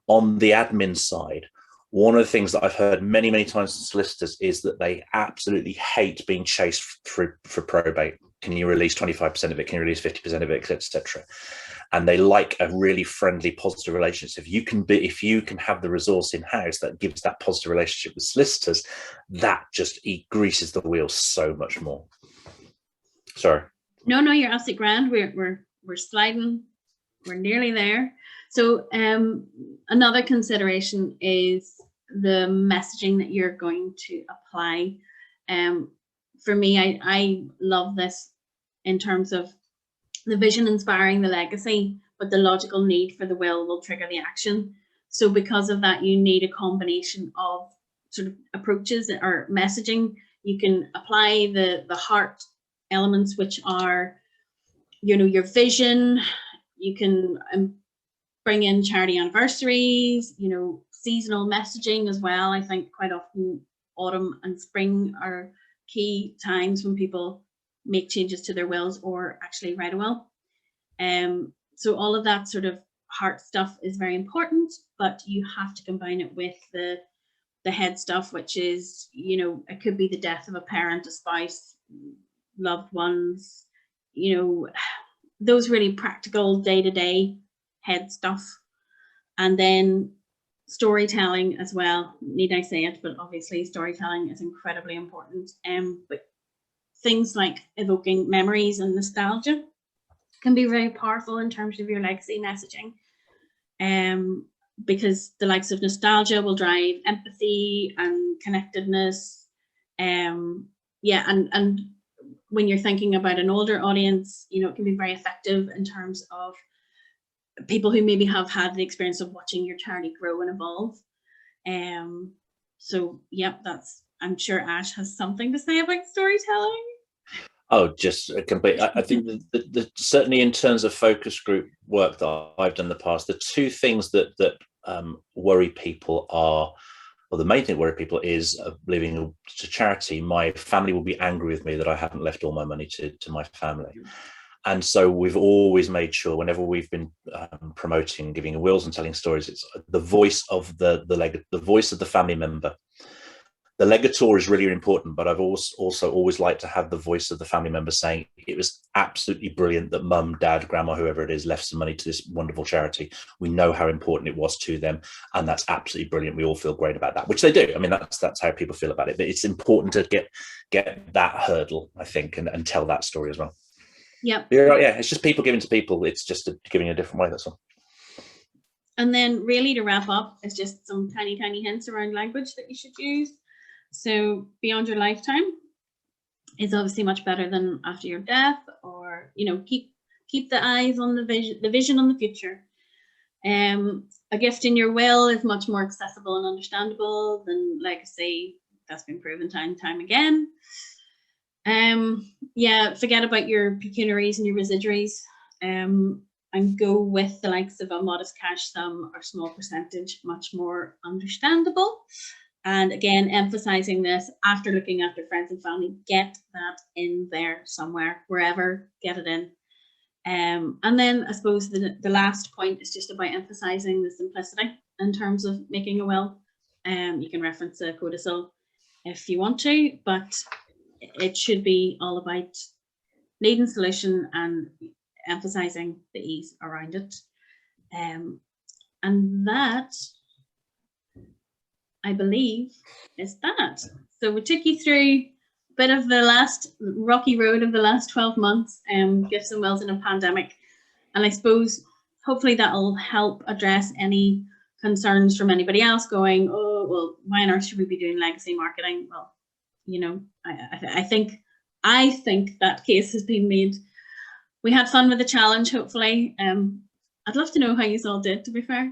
Speaker 2: on the admin side, one of the things that I've heard many, many times from solicitors is that they absolutely hate being chased for probate. Can you release 25% of it? Can you release 50% of it, etc.? And they like a really friendly, positive relationship. If you can have the resource in house that gives that positive relationship with solicitors, that just greases the wheels so much more. Sorry.
Speaker 4: No, you're absolutely grand. We're sliding. We're nearly there. So another consideration is the messaging that you're going to apply. For me, I love this in terms of the vision inspiring the legacy, but the logical need for the will trigger the action. So because of that, you need a combination of sort of approaches or messaging. You can apply the heart elements, which are, you know, your vision. You can bring in charity anniversaries, you know, seasonal messaging as well. I think quite often autumn and spring are key times when people make changes to their wills or actually write a will. So all of that sort of heart stuff is very important, but you have to combine it with the head stuff, which is, you know, it could be the death of a parent, a spouse, loved ones, you know, those really practical day-to-day head stuff. And then storytelling as well, need I say it, but obviously storytelling is incredibly important. But things like evoking memories and nostalgia can be very powerful in terms of your legacy messaging, because the likes of nostalgia will drive empathy and connectedness. And when you're thinking about an older audience, you know, it can be very effective in terms of people who maybe have had the experience of watching your charity grow and evolve. So yep, I'm sure Ash has something to say about storytelling.
Speaker 2: Oh, just a complete. I think that certainly in terms of focus group work that I've done in the past, the two things that worry people are, well, the main thing that worry people is leaving to charity. My family will be angry with me that I haven't left all my money to my family. And so we've always made sure whenever we've been promoting, giving wills and telling stories, it's the voice of the voice of the family member. The legator is really important, but I've also always liked to have the voice of the family member saying it was absolutely brilliant that mum, dad, grandma, whoever it is, left some money to this wonderful charity. We know how important it was to them, and that's absolutely brilliant. We all feel great about that, which they do. I mean, that's how people feel about it. But it's important to get that hurdle, I think, and tell that story as well.
Speaker 4: Yep.
Speaker 2: Yeah, it's just people giving to people. It's just giving a different way, that's all.
Speaker 4: And then really to wrap up is just some tiny hints around language that you should use. So beyond your lifetime is obviously much better than after your death, or, you know, keep the eyes on the vision on the future. A gift in your will is much more accessible and understandable than legacy. That's been proven time and time again. Forget about your pecuniaries and your residuaries, and go with the likes of a modest cash sum or small percentage, much more understandable. And again, emphasizing this after looking after friends and family, get that in there somewhere, wherever, get it in. And then I suppose the last point is just about emphasizing the simplicity in terms of making a will. You can reference a codicil if you want to, but it should be all about need and solution and emphasizing the ease around it. And that, I believe, is that. So we took you through bit of the last rocky road of the last 12 months, gifts and wills in a pandemic. And I suppose hopefully that'll help address any concerns from anybody else going, oh, well, why on earth should we be doing legacy marketing? Well, you know, I think that case has been made. We had fun with the challenge, hopefully. I'd love to know how you all did, to be fair.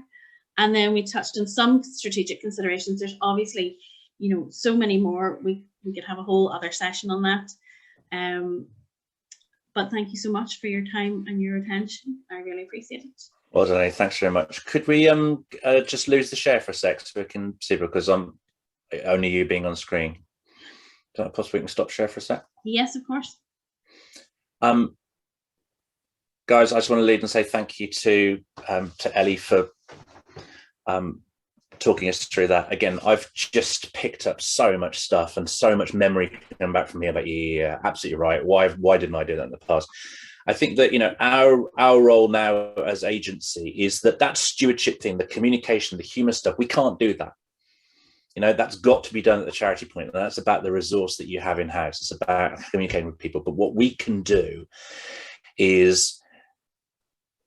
Speaker 4: And then we touched on some strategic considerations. There's obviously, you know, so many more. We could have a whole other session on that. But thank you so much for your time and your attention. I really appreciate it.
Speaker 2: Well done, thanks very much. Could we just lose the share for a sec so we can see, because I'm only you being on screen. Is that possible? We can stop share for a sec?
Speaker 4: Yes, of course.
Speaker 2: Guys, I just want to lead and say thank you to Elley for talking us through that. Again, I've just picked up so much stuff and so much memory coming back from me about, yeah, absolutely right. Why didn't I do that in the past? I think that, you know, our role now as agency is that stewardship thing, the communication, the human stuff, we can't do that. You know, that's got to be done at the charity point, and that's about the resource that you have in-house. It's about communicating with people. But what we can do is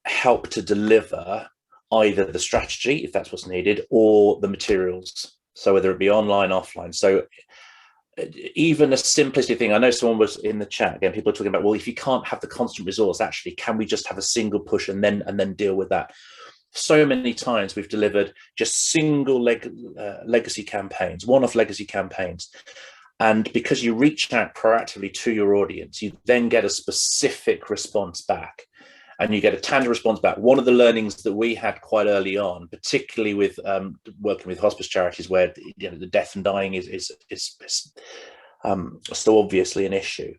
Speaker 2: help to deliver either the strategy, if that's what's needed, or the materials. So whether it be online, offline. So even a simplistic thing, I know someone was in the chat, again, people are talking about, well, if you can't have the constant resource, actually, can we just have a single push and then deal with that? So many times we've delivered just single legacy campaigns, one-off legacy campaigns. And because you reach out proactively to your audience, you then get a specific response back. And you get a tangible response back. One of the learnings that we had quite early on, particularly with working with hospice charities, where, you know, the death and dying is so obviously an issue,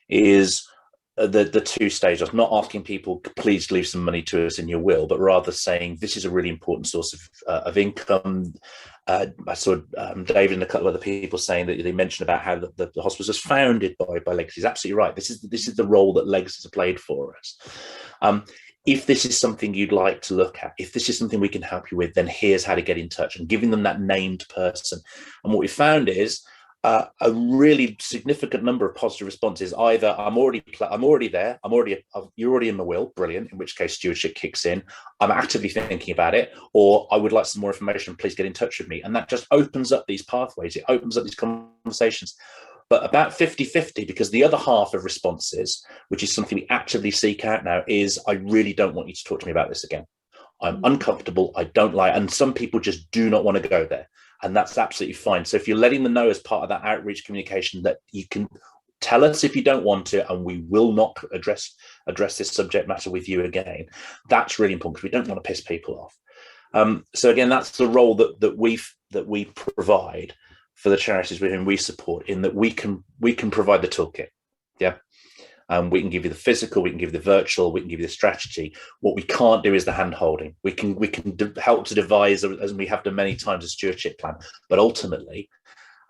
Speaker 2: is the two stages. Not asking people, please leave some money to us in your will, but rather saying this is a really important source of income. I saw David and a couple of other people saying that they mentioned about how the hospice was founded by legacies. Absolutely right. This is the role that legacies have played for us. If this is something you'd like to look at, if this is something we can help you with, then here's how to get in touch, and giving them that named person. And what we found is a really significant number of positive responses. Either I'm already there, you're already in my will, brilliant, in which case stewardship kicks in. I'm actively thinking about it, or I would like some more information, please get in touch with me. And that just opens up these pathways. It opens up these conversations. But about 50-50, because the other half of responses, which is something we actively seek out now, is I really don't want you to talk to me about this again. I'm uncomfortable, I don't like, and some people just do not want to go there. And that's absolutely fine. So if you're letting them know as part of that outreach communication that you can tell us if you don't want to, and we will not address this subject matter with you again, that's really important, because we don't want to piss people off. So again, that's the role that we provide for the charities with whom we support, in that we can provide the toolkit. Yeah. We can give you the physical, we can give you the virtual, we can give you the strategy. What we can't do is the hand holding. We can help to devise, as we have done many times, a stewardship plan, but ultimately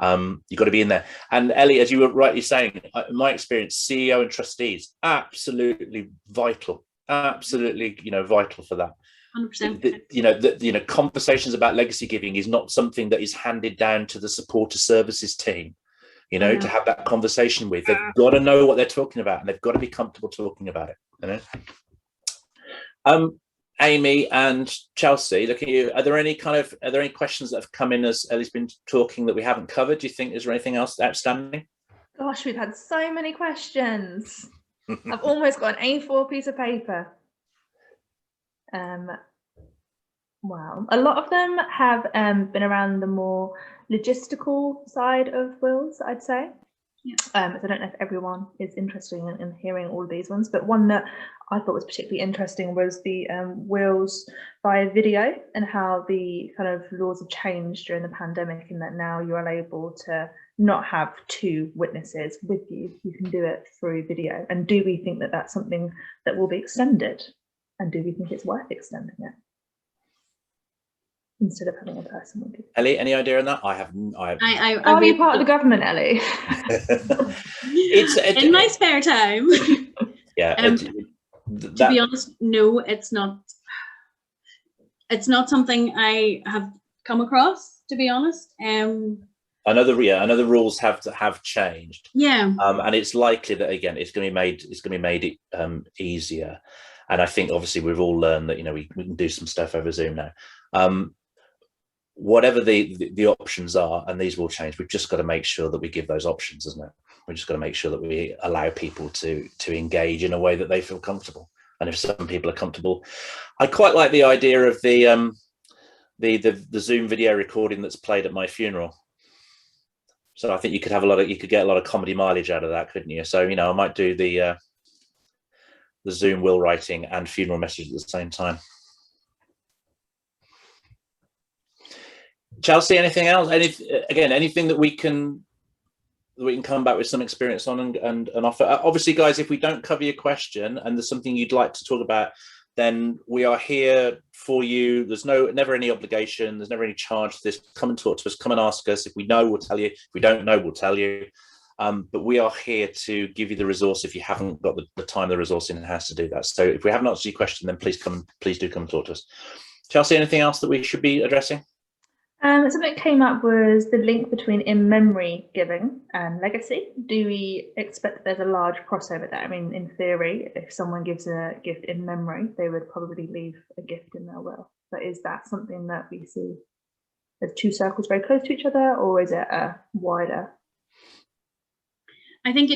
Speaker 2: you've got to be in there. And Elley, as you were rightly saying, in my experience, CEO and trustees, absolutely vital, absolutely, you know, vital for that.
Speaker 4: 100%.
Speaker 2: Conversations about legacy giving is not something that is handed down to the supporter services team. You know, to have that conversation with, they've got to know what they're talking about, and they've got to be comfortable talking about it. You know, Amy and Chelsea, look at you. Are there any questions that have come in as Elley's been talking that we haven't covered? Do you think, is there anything else outstanding?
Speaker 5: Gosh, we've had so many questions. I've almost got an A4 piece of paper. Wow, a lot of them have been around the more logistical side of wills, I'd say. Yeah. So I don't know if everyone is interested in hearing all of these ones, but one that I thought was particularly interesting was the wills via video, and how the kind of laws have changed during the pandemic, in that now you're able to not have two witnesses with you. You can do it through video. And do we think that that's something that will be extended? And do we think it's worth extending it, instead of having a person with you?
Speaker 2: Elley, any idea on that? I have.
Speaker 5: Are you part of the government, Elley?
Speaker 2: It's
Speaker 4: in my spare time.
Speaker 2: Yeah.
Speaker 4: To be honest, no, it's not. It's not something I have come across, to be honest.
Speaker 2: I know the rules have changed.
Speaker 4: Yeah.
Speaker 2: And it's likely that again it's going to be made easier. And I think obviously we've all learned that we can do some stuff over Zoom now. Whatever the options are, and these will change, we've just got to make sure that we give those options, isn't it? We've just got to make sure that we allow people to engage in a way that they feel comfortable. And if some people are comfortable, I quite like the idea of the Zoom video recording that's played at my funeral. So I think you could get a lot of comedy mileage out of that, couldn't you? So I might do the Zoom will writing and funeral message at the same time. Chelsea, anything else? Anything that we can come back with some experience on and offer? Obviously, guys, if we don't cover your question and there's something you'd like to talk about, then we are here for you. There's never any obligation. There's never any charge to this. Come and talk to us. Come and ask us. If we know, we'll tell you. If we don't know, we'll tell you. But we are here to give you the resource if you haven't got the time, the resource in house to do that. So if we haven't answered your question, then please do come and talk to us. Chelsea, anything else that we should be addressing?
Speaker 5: Something that came up was the link between in-memory giving and legacy. Do we expect that there's a large crossover there? I mean, in theory, if someone gives a gift in memory, they would probably leave a gift in their will. But is that something that we see as two circles very close to each other, or is it a wider?
Speaker 4: I think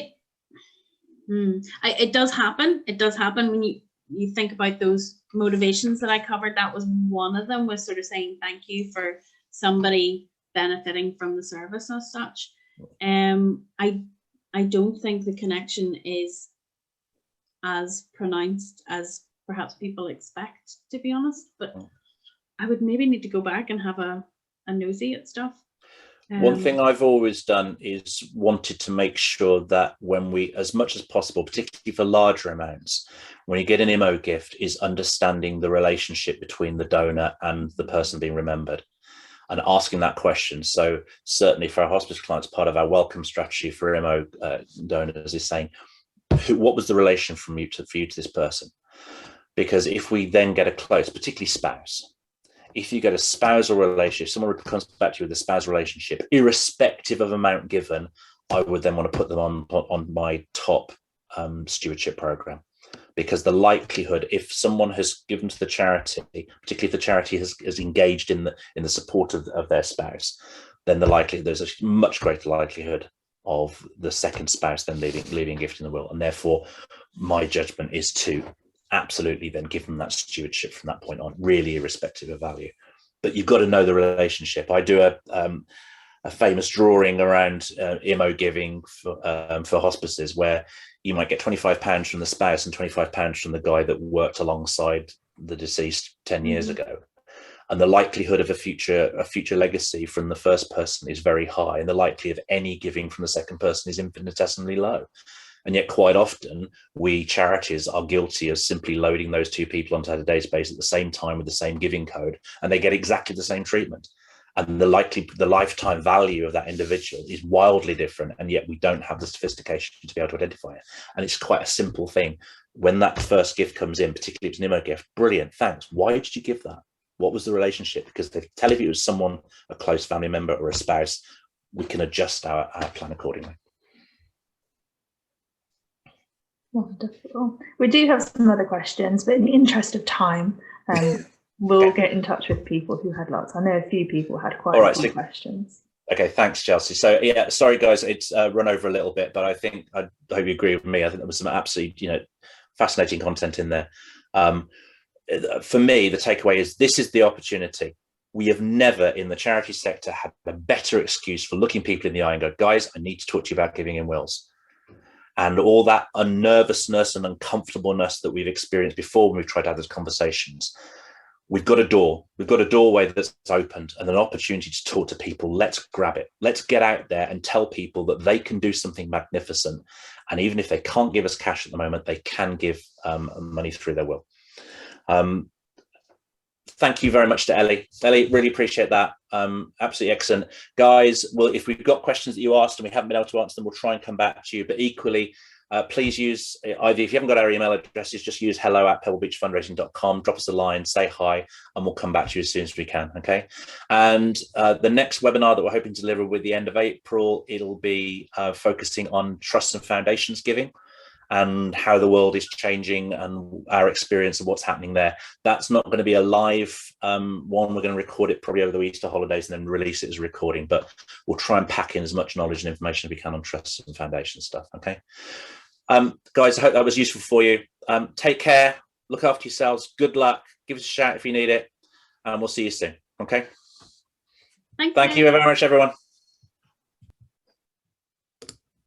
Speaker 4: it does happen. It does happen when you think about those motivations that I covered. That was one of them, was sort of saying thank you for somebody benefiting from the service as such. I don't think the connection is as pronounced as perhaps people expect, to be honest, but I would maybe need to go back and have a nosy at stuff.
Speaker 2: One thing I've always done is wanted to make sure that when we, as much as possible, particularly for larger amounts, when you get an IMO gift, is understanding the relationship between the donor and the person being remembered, and asking that question. So certainly for our hospice clients, part of our welcome strategy for IMO donors is saying, what was the relation for you to this person? Because if we then get a close, particularly spouse, if you get a spousal relationship, someone comes back to you with a spousal relationship, irrespective of amount given, I would then want to put them on my top stewardship program. Because the likelihood, if someone has given to the charity, particularly if the charity has engaged in the support of their spouse, then there's a much greater likelihood of the second spouse then leaving a gift in the will. And therefore, my judgment is to absolutely then give them that stewardship from that point on, really irrespective of value. But you've got to know the relationship. I do a famous drawing around IMO giving for hospices, where you might get £25 from the spouse and £25 from the guy that worked alongside the deceased 10 years ago. And the likelihood of a future legacy from the first person is very high, and the likelihood of any giving from the second person is infinitesimally low. And yet quite often we charities are guilty of simply loading those two people onto the database at the same time with the same giving code, and they get exactly the same treatment. And the lifetime value of that individual is wildly different, and yet we don't have the sophistication to be able to identify it. And it's quite a simple thing. When that first gift comes in, particularly if it's an IMO gift, brilliant, thanks. Why did you give that? What was the relationship? Because they tell if it was someone, a close family member or a spouse, we can adjust our plan accordingly.
Speaker 5: Wonderful. We do have some other questions, but in the interest of time, we'll get in touch with people who had lots. I know a few people had quite a few questions.
Speaker 2: Okay, thanks, Chelsea. So yeah, sorry guys, it's run over a little bit, but I hope you agree with me. I think there was some absolutely fascinating content in there. For me, the takeaway is this is the opportunity. We have never in the charity sector had a better excuse for looking people in the eye and go, guys, I need to talk to you about giving in wills. And all that unnervousness and uncomfortableness that we've experienced before when we've tried to have those conversations. We've got a door. We've got a doorway that's opened and an opportunity to talk to people. Let's grab it. Let's get out there and tell people that they can do something magnificent. And even if they can't give us cash at the moment, they can give money through their will. Thank you very much to Elley. Elley, really appreciate that. Absolutely excellent. Guys, well, if we've got questions that you asked and we haven't been able to answer them, we'll try and come back to you. But equally, please use either, if you haven't got our email addresses, just use hello@pebblebeachfundraising.com, drop us a line, say hi, and we'll come back to you as soon as we can, okay? And the next webinar that we're hoping to deliver with the end of April, it'll be focusing on trusts and foundations giving and how the world is changing and our experience of what's happening there. That's not going to be a live one. We're going to record it probably over the Easter holidays and then release it as a recording, but we'll try and pack in as much knowledge and information as we can on trusts and foundation stuff, okay? Guys, I hope that was useful for you. Take care, look after yourselves, good luck, give us a shout if you need it, and we'll see you soon, okay?
Speaker 4: Thank
Speaker 2: you very much, everyone.